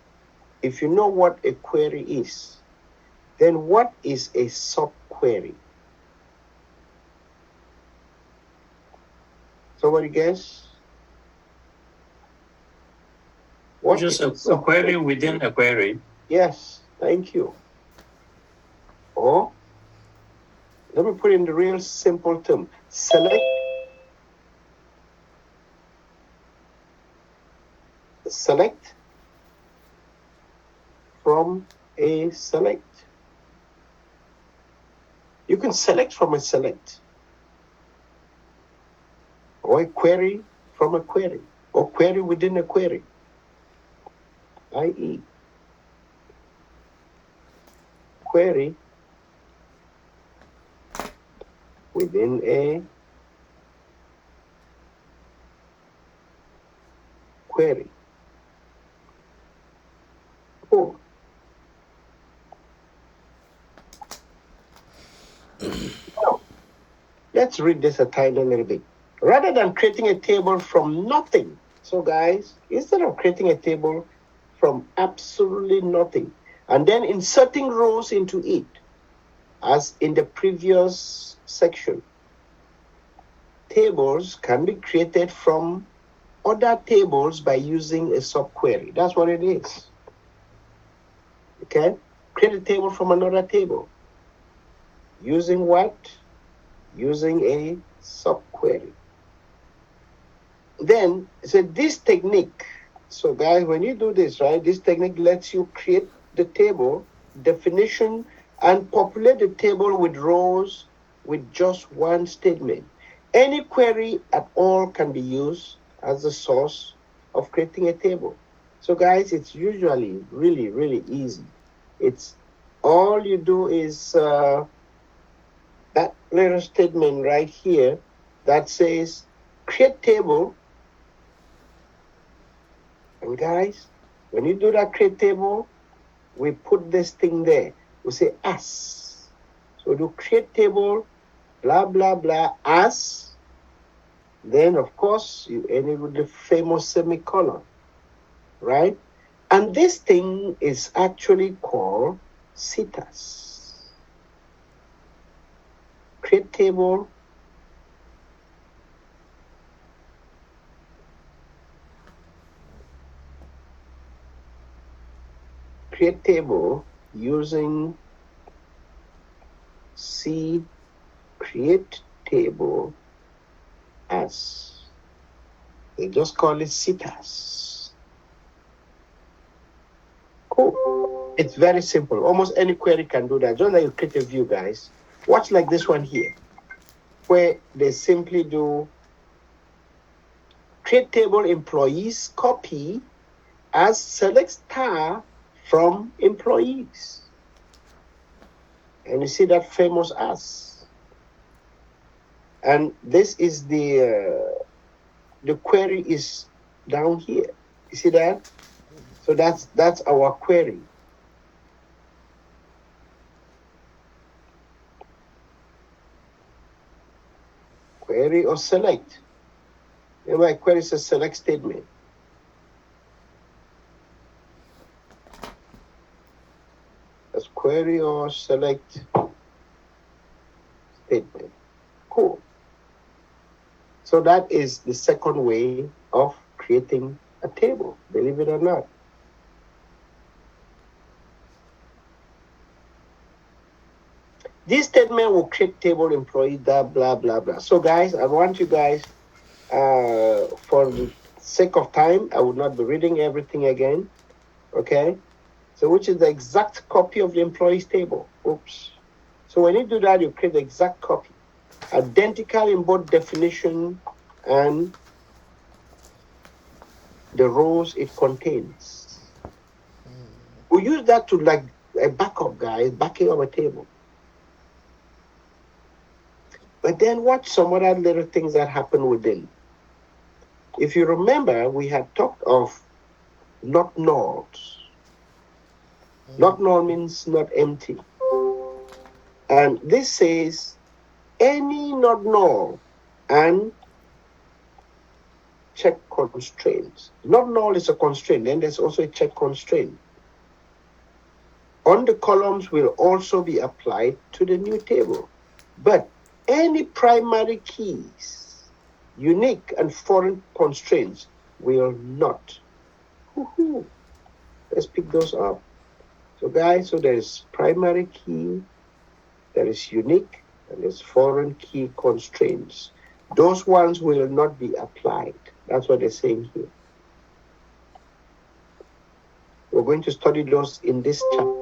if you know what a query is, then what is a subquery? Somebody guess? What just a query within a query? Yes, thank you. Or Let me put in the real simple term. Select from a select. You can select from a select, or a query from a query, or query within a query, i.e. query within a query. Cool. Now, let's read this a tiny little bit. Rather than creating a table from nothing, so guys, instead of creating a table from absolutely nothing, and then inserting rows into it, as in the previous section, tables can be created from other tables by using a subquery. That's what it is. Okay? Create a table from another table. Using what? Using a subquery. Then, so this technique, so guys, when you do this, right, this technique lets you create the table, definition, and populate the table with rows with just one statement. Any query at all can be used as the source of creating a table. So guys, it's usually really, really easy. It's all you do is that little statement right here that says create table. And guys, when you do that create table, we put this thing there. We say as. So we do create table, blah, blah, blah, as. Then, of course, you end it with the famous semicolon, right? And this thing is actually called citas. Create table, create table using C create table as. They just call it citas. Cool. It's very simple. Almost any query can do that. Just like you create a view, guys. Watch like this one here, where they simply do create table employees copy as select star from employees. And you see that famous as. And this is the query is down here. You see that? So that's our query. Query or select. Remember, query is a select statement. That's query or select statement. Cool. So that is the second way of creating a table, believe it or not. This statement will create table employee, blah, blah, blah, blah. So guys, I want you guys, for the sake of time, I will not be reading everything again, okay? So which is the exact copy of the employees table. Oops. So when you do that, you create the exact copy. Identical in both definition and the rows it contains. We use that to like a backup, guys, backing up a table. But then watch some other little things that happen within. If you remember, we had talked of not nulls. Not null means not empty. And this says any not null and check constraints. Not null is a constraint, then there's also a check constraint. On the columns will also be applied to the new table. But any primary keys, unique and foreign constraints will not. Woohoo. Let's pick those up. So guys, so there is primary key, there is unique And there's foreign key constraints. Those ones will not be applied. That's what they're saying here. We're going to study those in this chapter.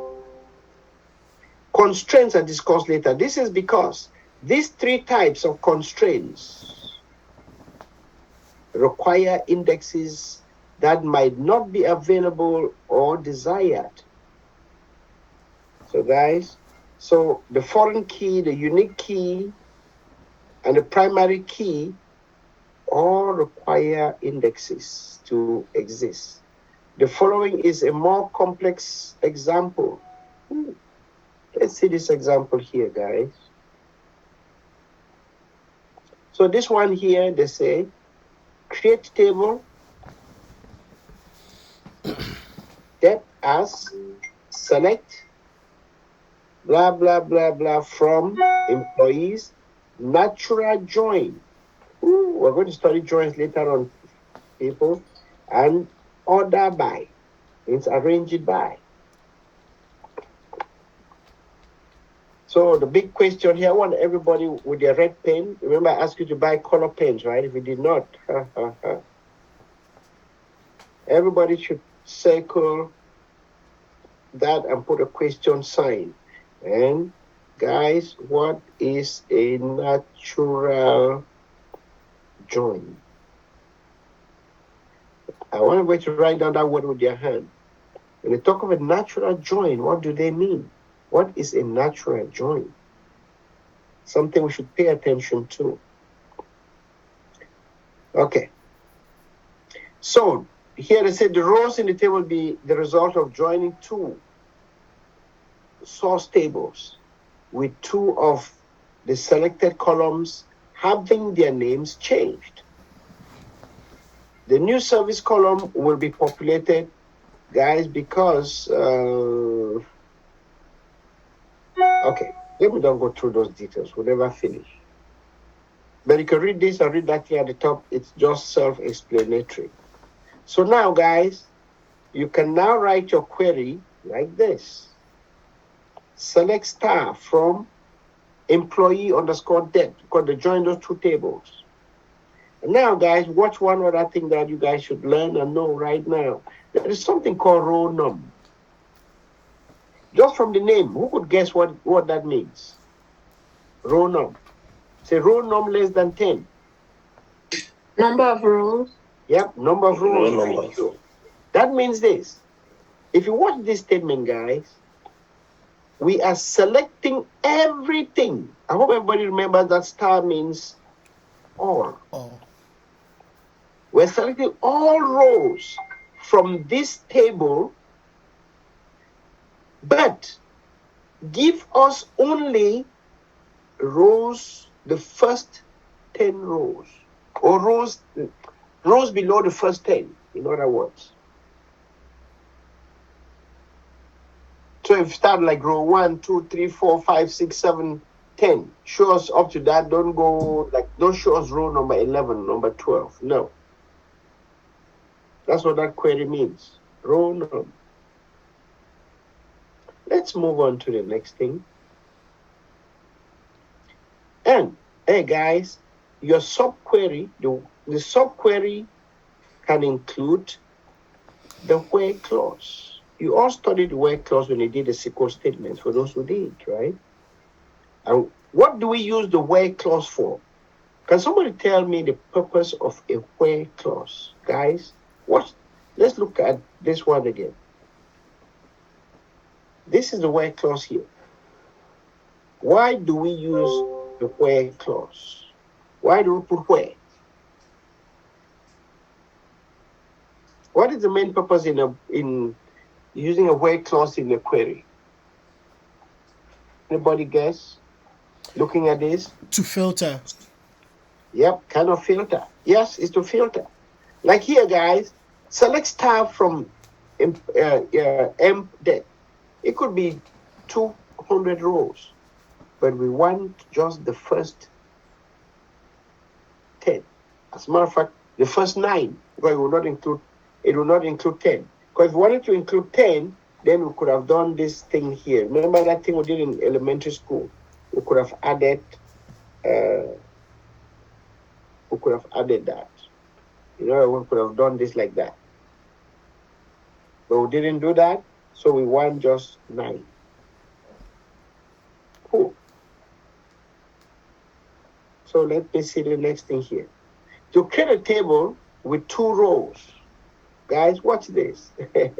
Constraints are discussed later. This is because these three types of constraints require indexes that might not be available or desired. So guys, so the foreign key, the unique key, and the primary key all require indexes to exist. The following is a more complex example. Let's see this example here, guys. So this one here, they say, create table, depth as, select, blah, blah, blah, blah, from employees, natural join. We're going to study joins later on, people. And order by, means arrange it by. So the big question here, I want everybody with their red pen. Remember, I asked you to buy color pens, right? If you did not, everybody should circle that and put a question sign. And guys, what is a natural join? I want everybody to write down that word with their hand. When they talk of a natural join, what do they mean? What is a natural join? Something we should pay attention to. Okay. So here they said the rows in the table will be the result of joining two source tables with two of the selected columns having their names changed. The new service column will be populated, guys, because okay, let me don't go through those details. We'll never finish. But you can read this and read that here at the top. It's just self-explanatory. So now, guys, you can now write your query like this. Select star from employee underscore depth, because they join those two tables. And now, guys, watch one other thing that you guys should learn and know right now. There is something called row num. Just from the name, who could guess what that means? Row num. Say row num less than 10. Number of rows. Yep, number of rows. Row number. That means this. If you watch this statement, guys, we are selecting everything. I hope everybody remembers that star means all. Oh. We're selecting all rows from this table, but give us only rows, the first 10 rows, or rows below the first 10, in other words. So if you start like row 1, 2, 3, 4, 5, 6, 7, 10, show us up to that. Don't show us row number 11, number 12. No. That's what that query means. Row number. Let's move on to the next thing. And, hey guys, your subquery, the subquery can include the where clause. You all studied the where clause when you did the SQL statements, for those who did, right? And what do we use the where clause for? Can somebody tell me the purpose of a where clause? Guys, let's look at this one again. This is the where clause here. Why do we use the where clause? Why do we put where? What is the main purpose in using a where clause in a query? Anybody guess? Looking at this? To filter. Yep, kind of filter. Yes, it's to filter. Like here, guys, select star from emp depth. It could be 200 rows, but we want just the first 10. As a matter of fact, the first 9, because it will not include 10. Because if we wanted to include 10, then we could have done this thing here. Remember that thing we did in elementary school? We could have added we could have added that. We could have done this like that. But we didn't do that, so we want just 9. Cool. So let me see the next thing here. To create a table with 2 rows. Guys, watch this. I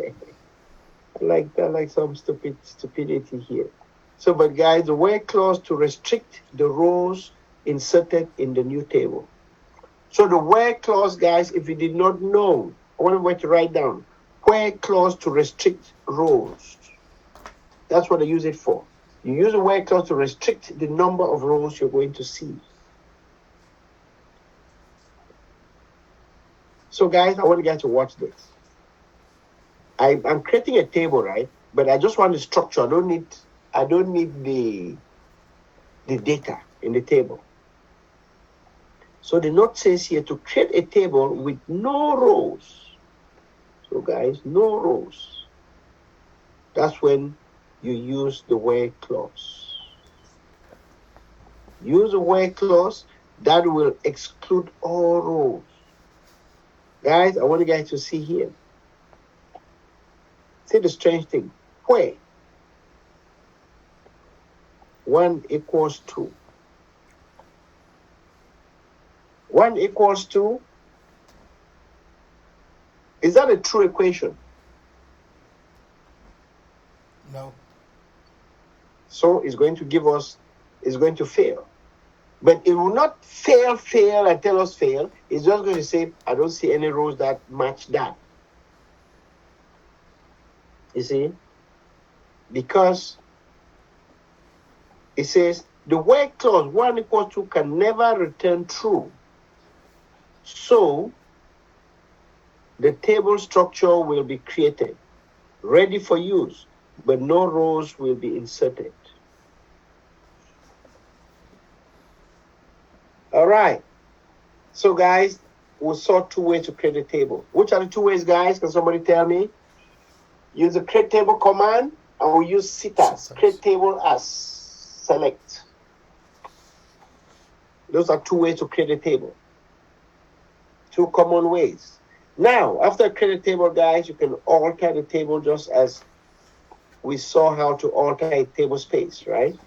like some stupidity here. So, but guys, the where clause to restrict the rows inserted in the new table. So the where clause, guys, if you did not know, I want you to write down where clause to restrict rows. That's what I use it for. You use a where clause to restrict the number of rows you're going to see. So guys, I want you guys to watch this. I'm creating a table, right? But I just want the structure. I don't need the data in the table. So the note says here to create a table with no rows. So guys, no rows. That's when you use the where clause. Use a where clause that will exclude all rows. Guys, I want you guys to see here. See the strange thing. Where 1 equals 2. 1 equals 2. Is that a true equation? No. So it's going to fail. But it will not fail and tell us fail. It's just going to say, I don't see any rows that match that. You see? Because it says the where clause 1 equals 2 can never return true. So the table structure will be created, ready for use, but no rows will be inserted. All right. So guys, we saw 2 ways to create a table. Which are the 2 ways, guys? Can somebody tell me? Use the create table command, and we use sitas. Create table as select. Those are 2 ways to create a table. 2 common ways. Now, after create a table, guys, you can alter the table just as we saw how to alter a table space, right?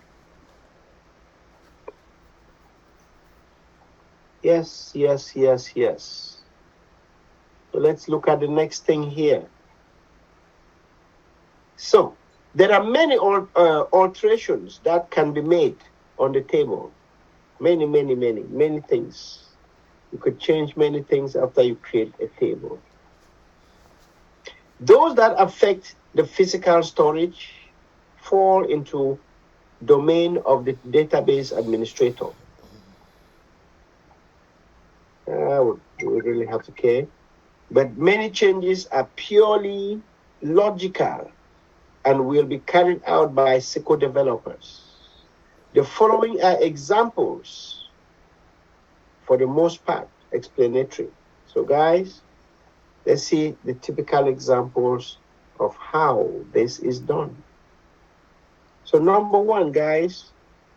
Yes. So let's look at the next thing here. So there are many alterations that can be made on the table. Many things. You could change many things after you create a table. Those that affect the physical storage fall into domain of the database administrator. We really have to care. But many changes are purely logical and will be carried out by SQL developers. The following are examples, for the most part, explanatory. So guys, let's see the typical examples of how this is done. So number 1, guys,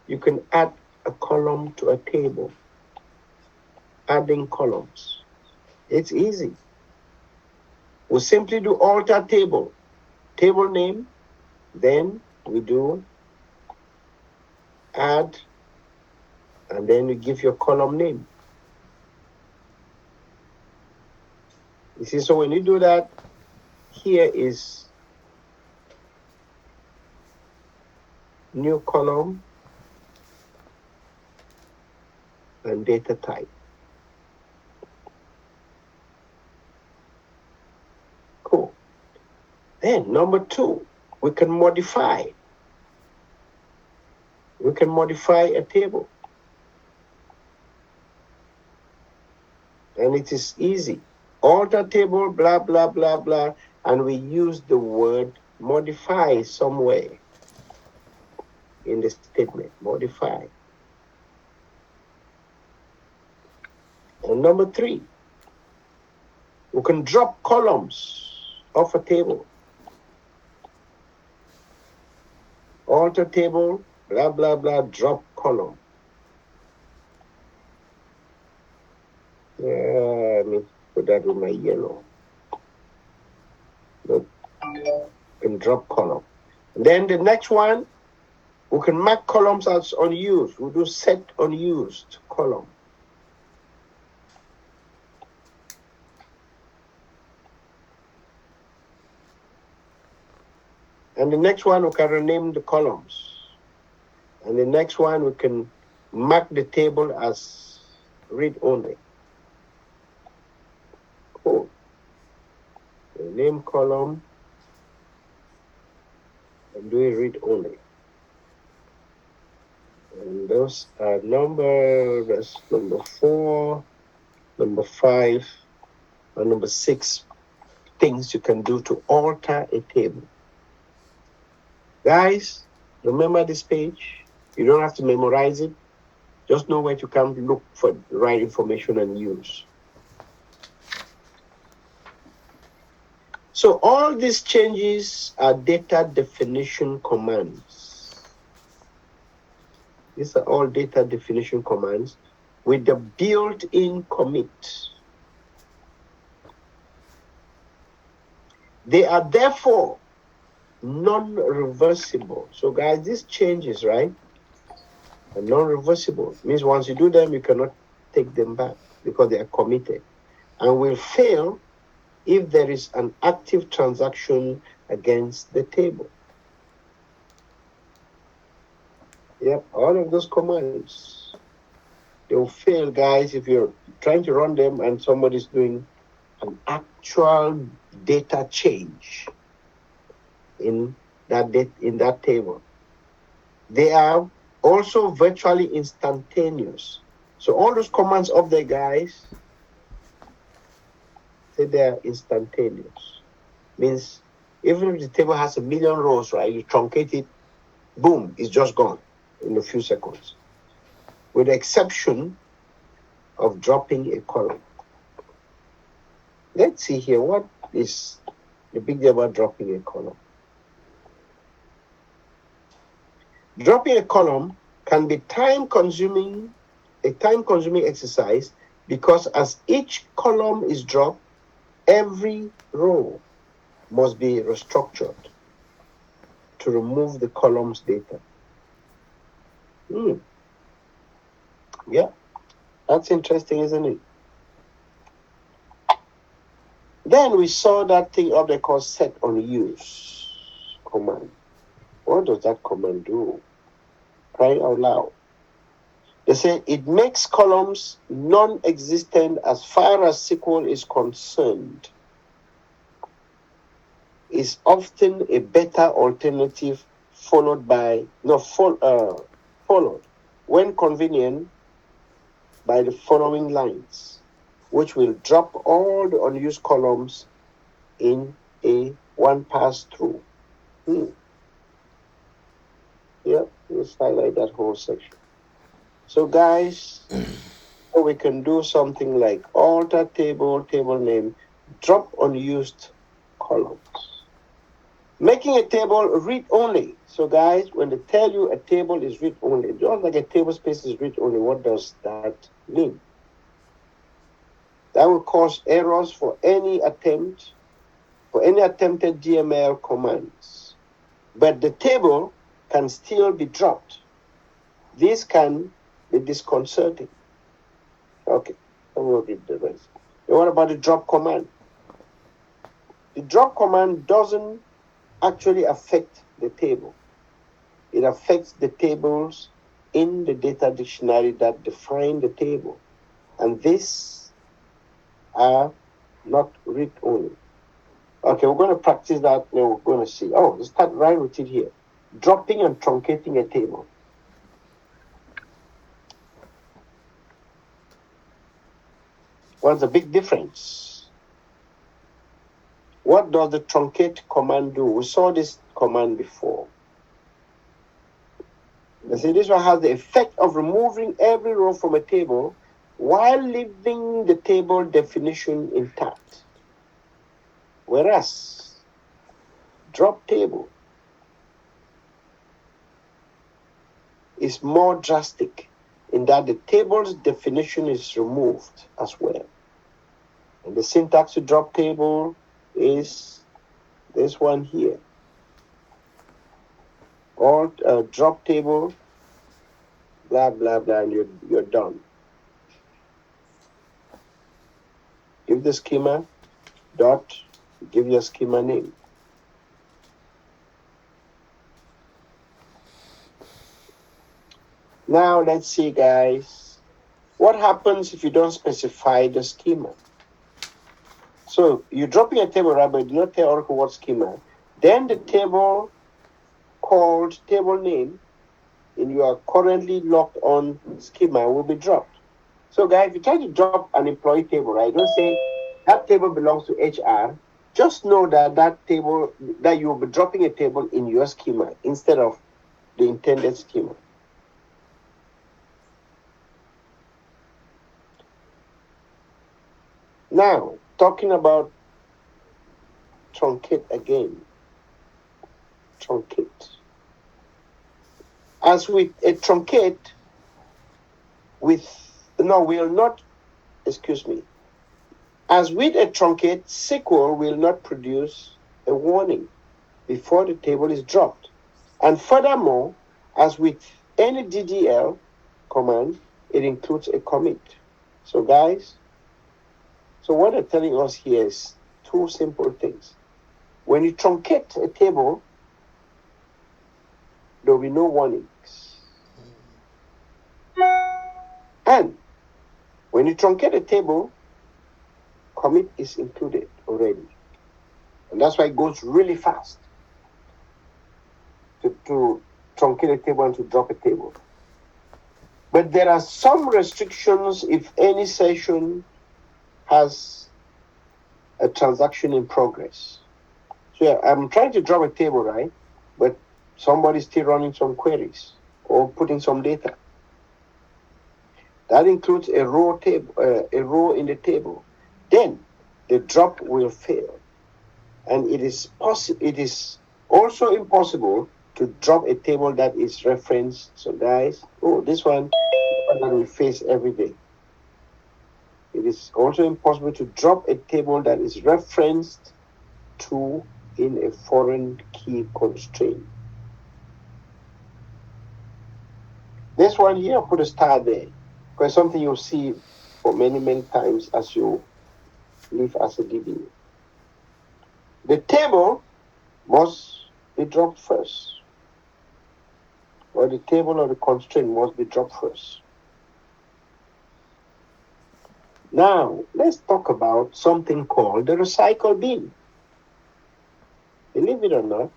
you can add a column to a table. Adding columns. It's easy. We simply do alter table. Table name. Then we do add, and then you give your column name. You see, so when you do that, here is new column and data type. Cool. Then number 2, we can modify. We can modify a table. And it is easy. Alter table, blah, blah, blah, blah. And we use the word modify somewhere in the statement. Modify. And number 3, we can drop columns off a table. Alter table, blah, blah, blah, drop column. that with my yellow. Look, and drop column. And then the next one, we can mark columns as unused. We'll do set unused column. And the next one, we can rename the columns. And the next one, we can mark the table as read only. Cool. Rename column and do a read only. And those are that's number 4, number 5, and number 6 things you can do to alter a table. Guys, remember this page. You don't have to memorize it. Just know where to come to look for the right information and use. So all these changes are data definition commands. These are all data definition commands with the built-in commit. They are therefore non-reversible. So guys, these changes, right, are non-reversible. Means once you do them, you cannot take them back because they are committed and will fail if there is an active transaction against the table. Yep, all of those commands, they will fail, guys, if you're trying to run them and somebody's doing an actual data change in that table. They are also virtually instantaneous. So all those commands up there, guys, say they're instantaneous. Means even if the table has 1 million rows, right, you truncate it, boom, it's just gone in a few seconds. With the exception of dropping a column. Let's see here, what is the big deal about dropping a column? Dropping a column can be a time-consuming exercise because as each column is dropped, every row must be restructured to remove the column's data. Yeah, that's interesting, isn't it? Then we saw that thing up there called set unused command. What does that command do? Crying out loud. They say it makes columns non-existent as far as SQL is concerned. Is often a better alternative followed when convenient by the following lines, which will drop all the unused columns in a one pass through. Yeah, let's highlight that whole section. So guys, we can do something like alter table name, drop unused columns. Making a table read only. So guys, when they tell you a table is read only, just like a table space is read only, what does that mean? That will cause errors for any attempted DML commands. But the table can still be dropped. This can be disconcerting. Okay, I will read the rest. And what about the drop command? The drop command doesn't actually affect the table. It affects the tables in the data dictionary that define the table. And these are not read only. Okay, we're going to practice that now. We're going to see. Oh, let's start right with it here. Dropping and truncating a table. What's the big difference? What does the truncate command do? We saw this command before. You see, this one has the effect of removing every row from a table while leaving the table definition intact. Whereas, drop table is more drastic in that the table's definition is removed as well. And the syntax to drop table is this one here. Or drop table, blah, blah, blah, and you're done. Give the schema dot, give your schema name. Now let's see, guys, what happens if you don't specify the schema? So you're dropping a table, right, but you do not tell Oracle what schema. Then the table called table name in your currently locked on schema will be dropped. So guys, if you try to drop an employee table, right, don't say that table belongs to HR. Just know that that table, that you will be dropping a table in your schema instead of the intended schema. Now, talking about truncate again. Truncate. As with a truncate, As with a truncate, SQL will not produce a warning before the table is dropped. And furthermore, as with any DDL command, it includes a commit. So guys, what they're telling us here is two simple things. When you truncate a table, there will be no warnings. And when you truncate a table, commit is included already. And that's why it goes really fast to truncate a table and to drop a table. But there are some restrictions if any session has a transaction in progress. So yeah, I'm trying to drop a table, right? But somebody's still running some queries or putting some data. That includes a row in the table. Then the drop will fail. And it is also impossible to drop a table that is referenced. So guys, this one that we face every day. It is also impossible to drop a table that is referenced to in a foreign key constraint. This one here, put a star there, because something you'll see for many, many times as you live as a DB. The table must be dropped first, or the table or the constraint must be dropped first. Now, let's talk about something called the recycle bin. Believe it or not,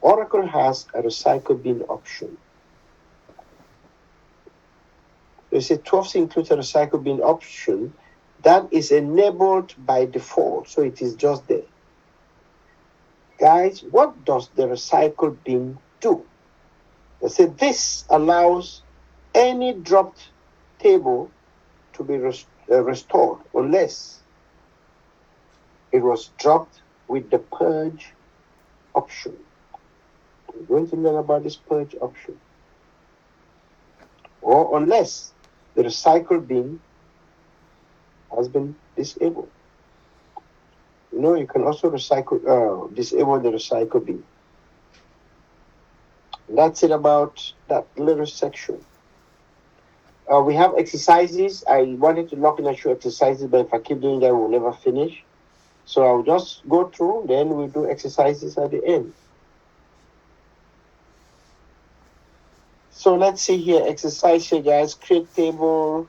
Oracle has a recycle bin option. They say 12c includes a recycle bin option that is enabled by default, so it is just there. Guys, what does the recycle bin do? They say this allows any dropped table to be restored unless it was dropped with the purge option. We're going to learn about this purge option. Or unless the recycle bin has been disabled. You can also disable the recycle bin. And that's it about that little section. We have exercises. I wanted to lock in a few exercises, but if I keep doing that, we'll never finish. So I'll just go through, then we'll do exercises at the end. So let's see here, exercise here, guys. Create table.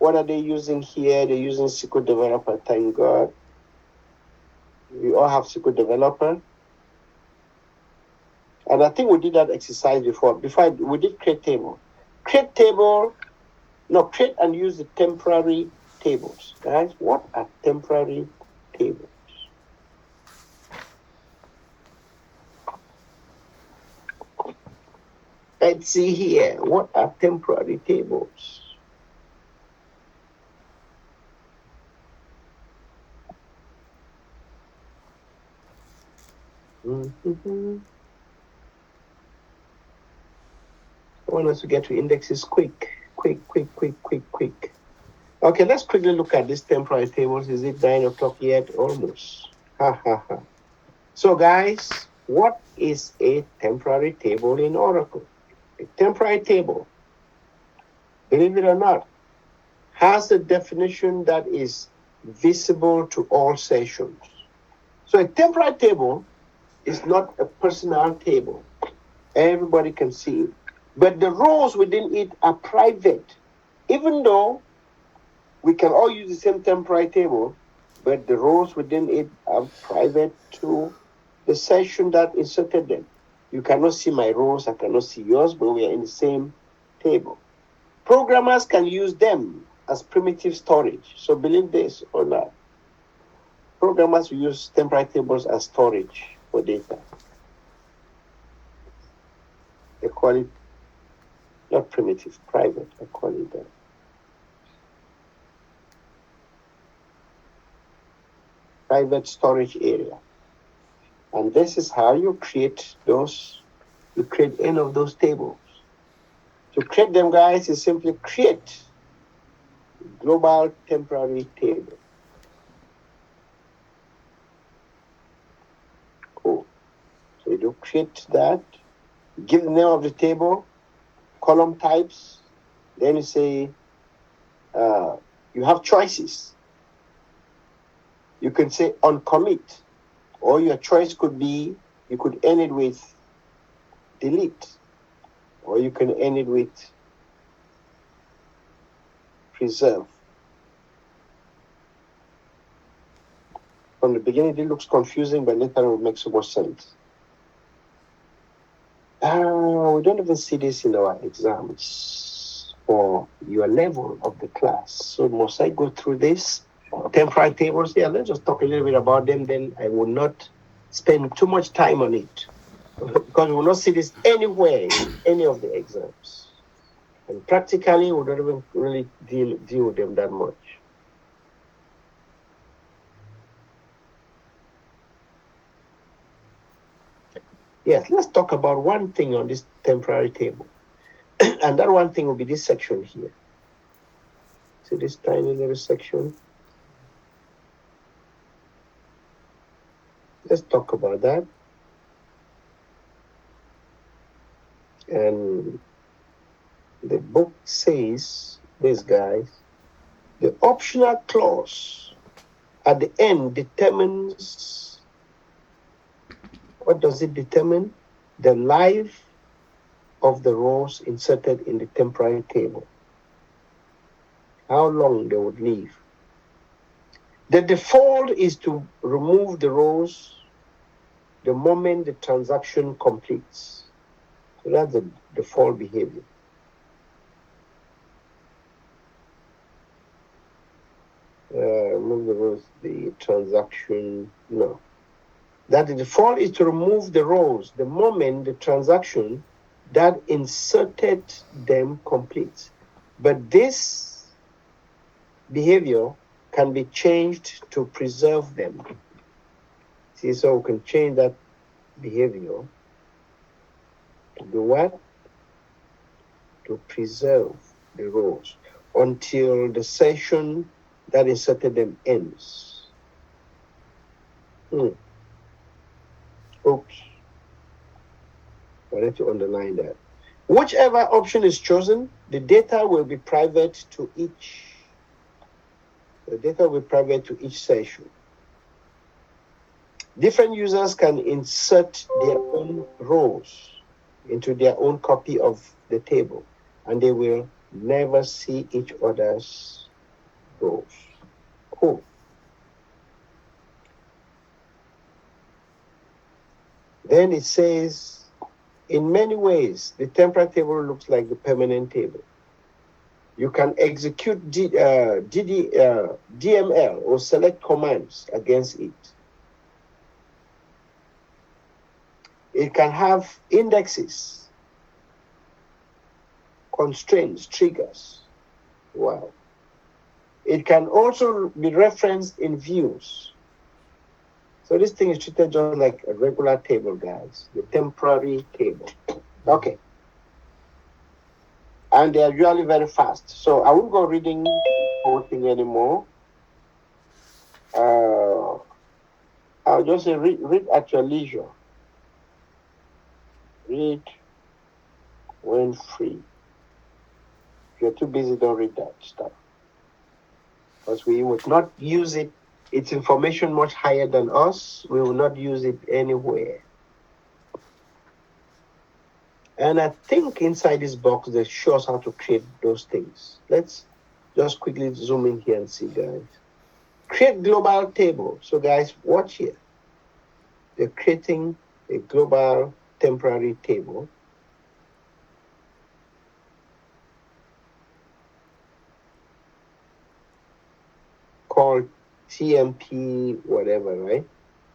What are they using here? They're using SQL Developer, thank God. We all have SQL Developer. And I think we did that exercise before. We did create table. Create and use the temporary tables. Guys, what are temporary tables? Let's see here. What are temporary tables? I want us to get to indexes quick. Okay, let's quickly look at these temporary tables. Is it 9 o'clock yet? Almost. Ha ha ha. So guys, what is a temporary table in Oracle? A temporary table, believe it or not, has a definition that is visible to all sessions. So a temporary table is not a personal table. Everybody can see it. But the rows within it are private. Even though we can all use the same temporary table, but the rows within it are private to the session that inserted them. You cannot see my rows, I cannot see yours, but we are in the same table. Programmers can use them as primitive storage. So believe this or not. Programmers will use temporary tables as storage for data. They call it not primitive, private. I call it that. Private storage area. And this is how you create any of those tables. To create them, guys, is simply create global temporary table. Cool. So you do create that, give the name of the table, column types, then you say you have choices. You can say on commit, or your choice could be, you could end it with delete, or you can end it with preserve. From the beginning, it looks confusing, but later it will make so much sense. We don't even see this in our exams for your level of the class. So must I go through this? Temporary tables, yeah, let's just talk a little bit about them, then I will not spend too much time on it. Because we will not see this anywhere in any of the exams. And practically, we don't even really deal with them that much. Yes, let's talk about one thing on this temporary table. And that one thing will be this section here. See this tiny little section? Let's talk about that. And the book says this, guys. The optional clause at the end determines, what does it determine? The life of the rows inserted in the temporary table. How long they would live. The default is to remove the rows the moment the transaction completes. So that's the default behavior. Remove the rows, the transaction, no. That the default is to remove the rows the moment the transaction that inserted them completes. But this behavior can be changed to preserve them. See, so we can change that behavior to do what? To preserve the rows until the session that inserted them ends. Oops. I need to underline that. Whichever option is chosen, the data will be private to each. The data will be private to each session. Different users can insert their own rows into their own copy of the table, and they will never see each other's rows. Cool. Then it says, in many ways, the temporary table looks like the permanent table. You can execute DML or select commands against it. It can have indexes, constraints, triggers. Wow. It can also be referenced in views. So this thing is treated just like a regular table, guys, the temporary table. Okay. And they are usually very fast. So I will go reading whole thing anymore. I'll just say read at your leisure. Read when free. If you're too busy, don't read that stuff. Because we would not use it. It's information much higher than us. We will not use it anywhere. And I think inside this box, they show us how to create those things. Let's just quickly zoom in here and see, guys. Create global table. So, guys, watch here. They're creating a global temporary table. Called TMP, whatever, right?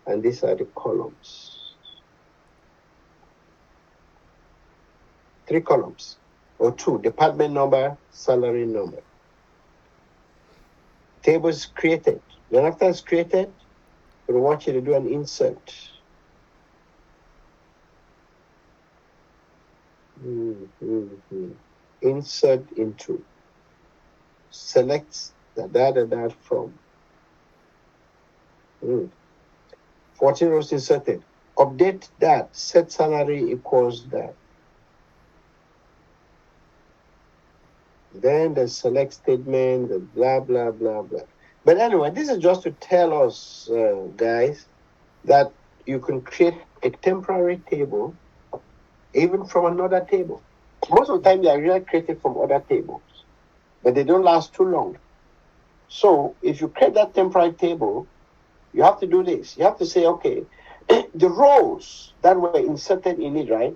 And these are the columns. 3 columns, or 2, department number, salary number. Table is created. Then after it's created, we want you to do an insert. Insert into. Select the from. 14 rows inserted. Update that. Set salary equals that. Then the select statement, the blah, blah, blah, blah. But anyway, this is just to tell us, guys, that you can create a temporary table even from another table. Most of the time, they are really created from other tables, but they don't last too long. So if you create that temporary table, you have to do this. You have to say, okay, the rows that were inserted in it, right?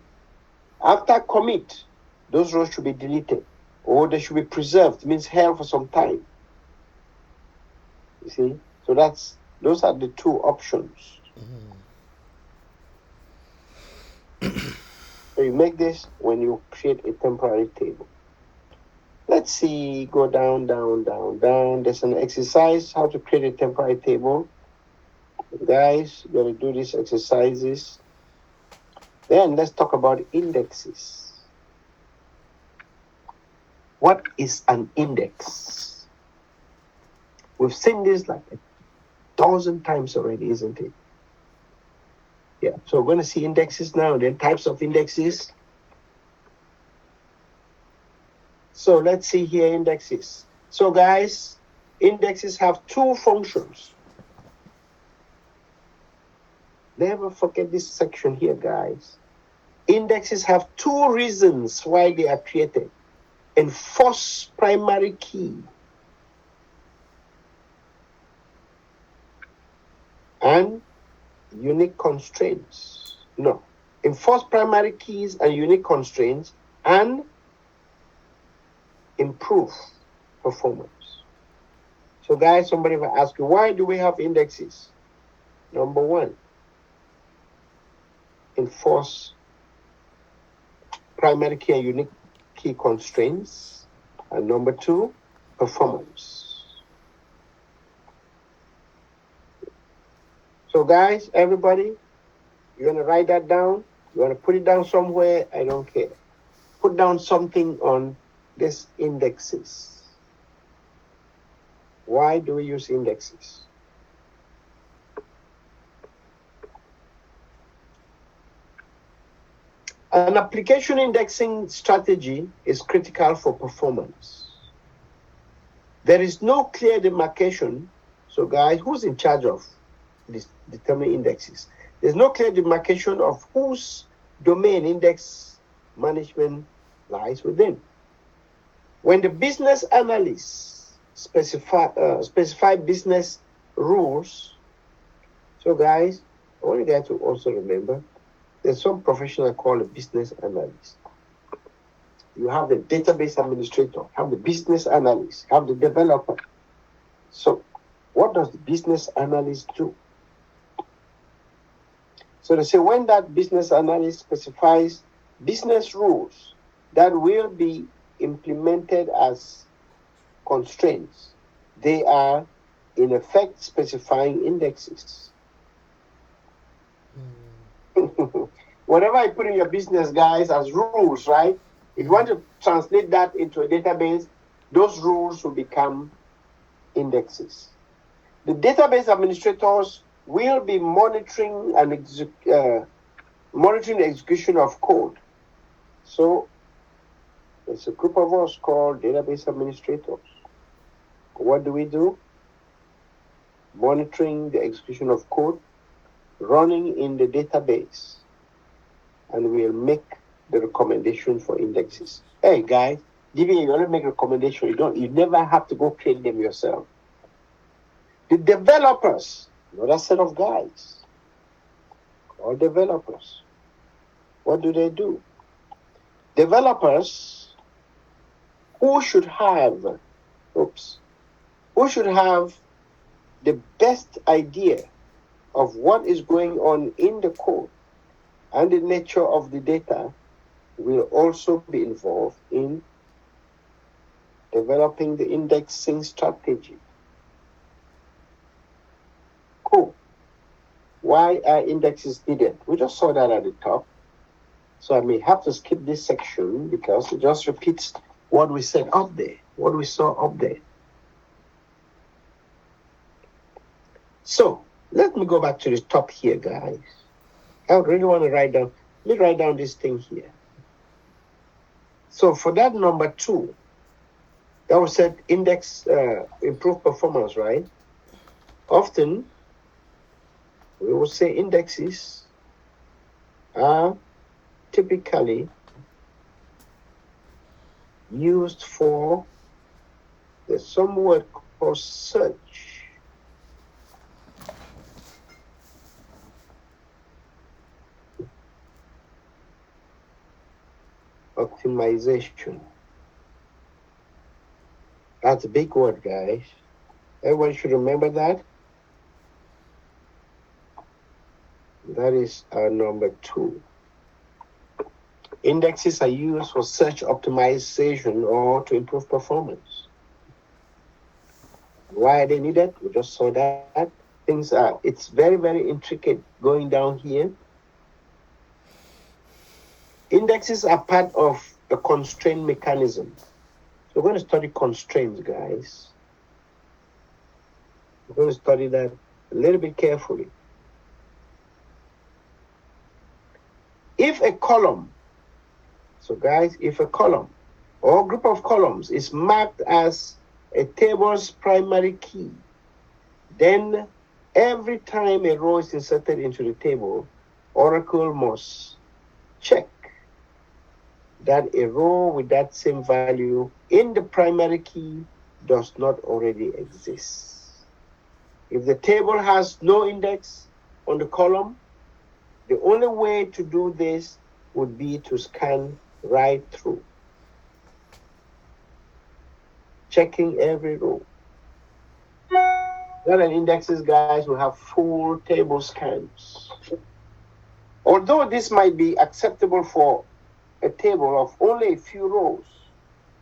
After commit, those rows should be deleted. Or they should be preserved, means held for some time. You see? So those are the 2 options. So you make this when you create a temporary table. Let's see, go down. There's an exercise, how to create a temporary table. Guys, you're going to do these exercises. Then let's talk about indexes. What is an index? We've seen this like 1,000 times already, isn't it? Yeah, so we're going to see indexes now, then types of indexes. So let's see here indexes. So guys, indexes have 2 functions. Never forget this section here, guys. Indexes have 2 reasons why they are created. Enforce primary key and unique constraints. No. Enforce primary keys and unique constraints and improve performance. So guys, somebody will ask you, why do we have indexes? Number 1, enforce primary key and unique key constraints, and number 2, performance. So guys, everybody, you're going to write that down. You want to put it down somewhere, I don't care. Put down something on these indexes. Why do we use indexes? An application indexing strategy is critical for performance. There is no clear demarcation. So guys, who's in charge of this determining indexes? There's no clear demarcation of whose domain index management lies within. When the business analysts specify business rules, so guys, I want you guys to also remember, there's some professional called a business analyst. You have the database administrator, have the business analyst, have the developer. So what does the business analyst do? So they say when that business analyst specifies business rules that will be implemented as constraints, they are in effect specifying indexes. Whatever I put in your business, guys, as rules, right? If you want to translate that into a database, those rules will become indexes. The database administrators will be monitoring monitoring the execution of code. So it's a group of us called database administrators. What do? Monitoring the execution of code running in the database, and we'll make the recommendation for indexes. Hey guys, DBA, you only make recommendation. You never have to go create them yourself. The developers, another set of guys, all developers. What do? Developers who should have the best idea of what is going on in the code and the nature of the data will also be involved in developing the indexing strategy. Cool. Why are indexes needed? We just saw that at the top. So I may have to skip this section because it just repeats what we said up there, what we saw up there. So let me go back to the top here, guys. I really want to write down, let me write down this thing here. So for that number 2, that was said index improve performance, right? Often we will say indexes are typically used for the some word called search. Optimization. That's a big word, guys. Everyone should remember that. That is our number 2. Indexes are used for search optimization or to improve performance. Why are they needed? We just saw that. It's very, very intricate going down here. Indexes are part of a constraint mechanism. So we're going to study constraints, guys. We're going to study that a little bit carefully. If a column, if a column or group of columns is marked as a table's primary key, then every time a row is inserted into the table, Oracle must check that a row with that same value in the primary key does not already exist. If the table has no index on the column, the only way to do this would be to scan right through, checking every row. Not an indexes, guys, will have full table scans. Although this might be acceptable for a table of only a few rows,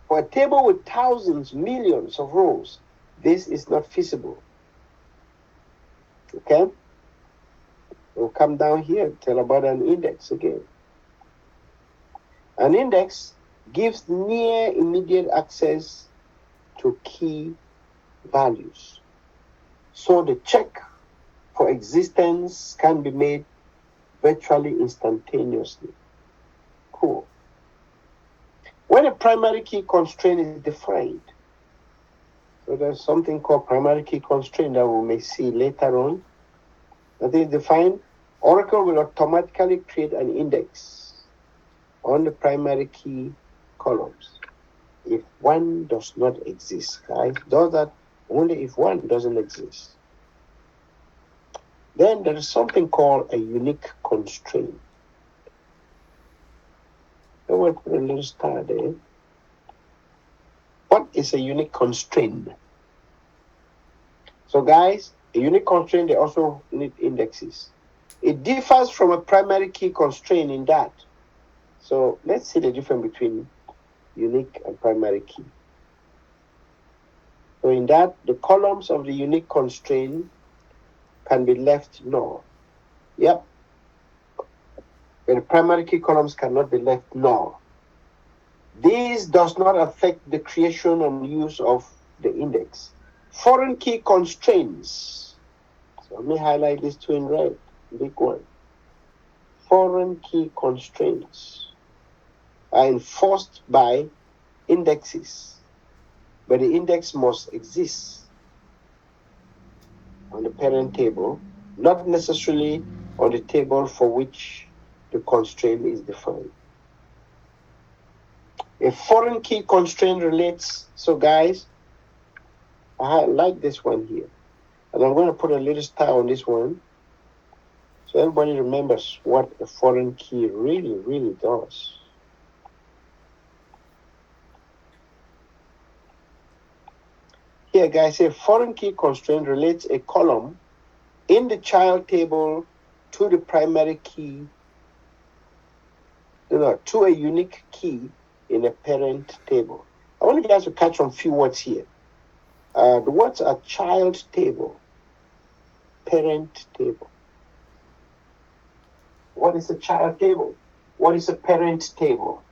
for a table with thousands, millions of rows, this is not feasible. Okay? We'll come down here, tell about an index again. An index gives near immediate access to key values. So the check for existence can be made virtually instantaneously. Cool. When a primary key constraint is defined, so there's something called primary key constraint that we may see later on. That is defined, Oracle will automatically create an index on the primary key columns if one does not exist. Right? Does that only if one doesn't exist. Then there is something called a unique constraint. I will put a little star there. What is a unique constraint? So guys, a unique constraint, they also need indexes. It differs from a primary key constraint in that. So let's see the difference between unique and primary key. So in that, the columns of the unique constraint can be left null. Yep. But the primary key columns cannot be left null. This does not affect the creation and use of the index. Foreign key constraints. So let me highlight this two in red, big one. Foreign key constraints are enforced by indexes, but the index must exist on the parent table, not necessarily on the table for which the constraint is defined. A foreign key constraint relates, so guys, I like this one here. And I'm going to put a little star on this one so everybody remembers what a foreign key really does. Here, guys, a foreign key constraint relates a column in the child table to the primary key, to a unique key in a parent table. I want you guys to catch on a few words here. The words are child table, parent table. What is a child table? What is a parent table?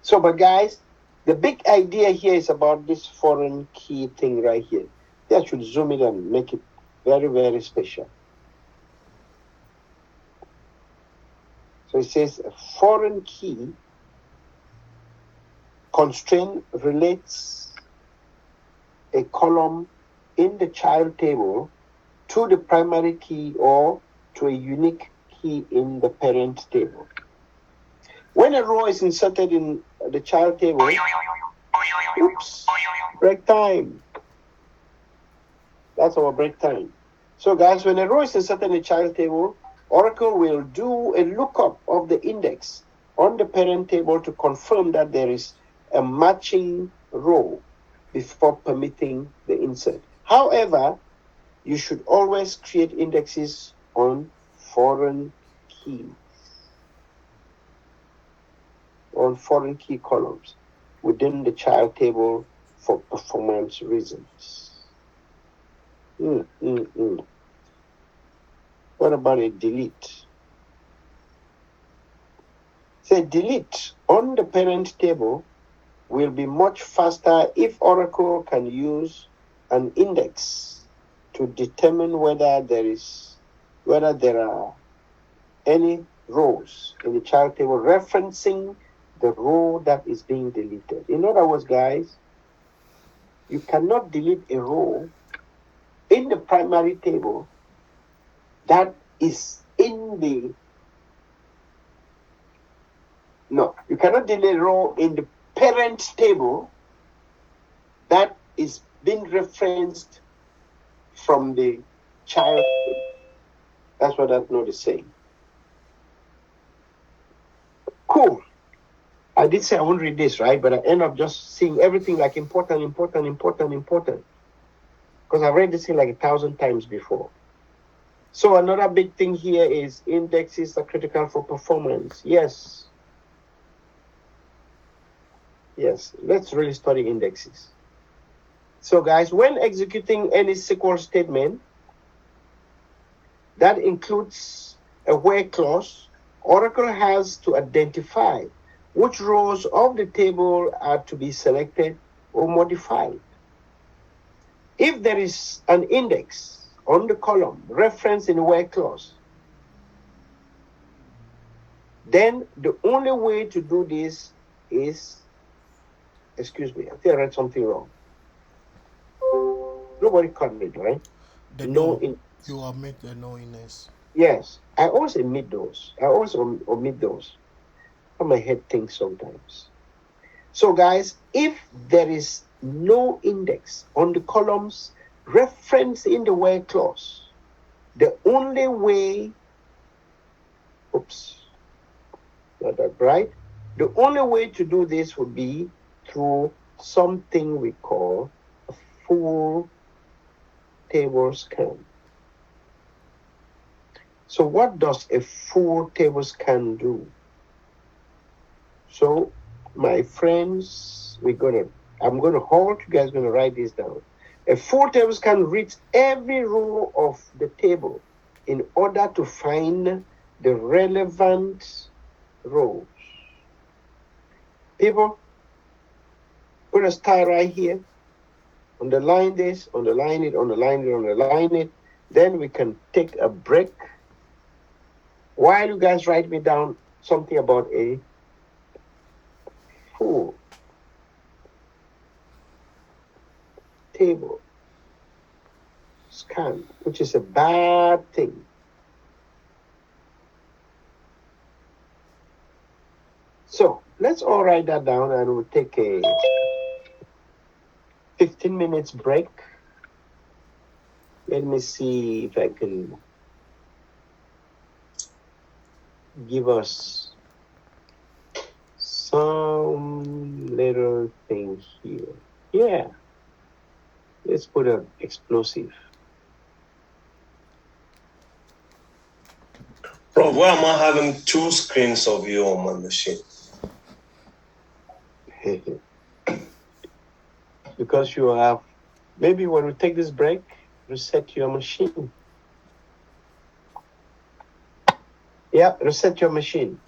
So, but guys, the big idea here is about this foreign key thing right here. I should zoom in and make it very special. So it says a foreign key constraint relates a column in the child table to the primary key or to a unique key in the parent table. When a row is inserted in the child table, oops, break time. That's our break time. So guys, when a row is inserted in the child table, Oracle will do a lookup of the index on the parent table to confirm that there is a matching row before permitting the insert. However, you should always create indexes on foreign keys, on foreign key columns within the child table for performance reasons. What about a delete? Say delete on the parent table will be much faster if Oracle can use an index to determine whether there are any rows in the child table referencing the row that is being deleted. In other words, guys, you cannot delete a row in the primary table that is in the... No, you cannot delete a row in the parent table that is being referenced from the child. That's what that note is saying. Cool. I did say I won't read this, right? But I end up just seeing everything like important. Because I've read this thing like 1,000 times before. So another big thing here is indexes are critical for performance. Yes, let's really study indexes. So guys, when executing any SQL statement that includes a where clause, Oracle has to identify which rows of the table are to be selected or modified. If there is an index on the column referenced in the where clause, then the only way to do this is, excuse me, I think I read something wrong. Nobody caught it, right? You omit the knowingness. Yes, I always omit those. How my head thinks sometimes. So guys, if there is no index on the columns referenced in the where clause, the only way, not that bright. The only way to do this would be through something we call a full table scan. So what does a full table scan do? So my friends, I'm gonna hold, you guys gonna write this down. A full table scan reads every row of the table in order to find the relevant rows. People, put a star right here. Underline this, underline it, underline it, underline it. Then we can take a break while you guys write me down something about a full table scan, which is a bad thing. So let's all write that down and we'll take a 15 minutes break. Let me see if I can give us some little thing here. Yeah. Let's put an explosive. Bro, why am I having 2 screens of you on my machine? Because you have, maybe when we take this break, reset your machine. Yeah, reset your machine.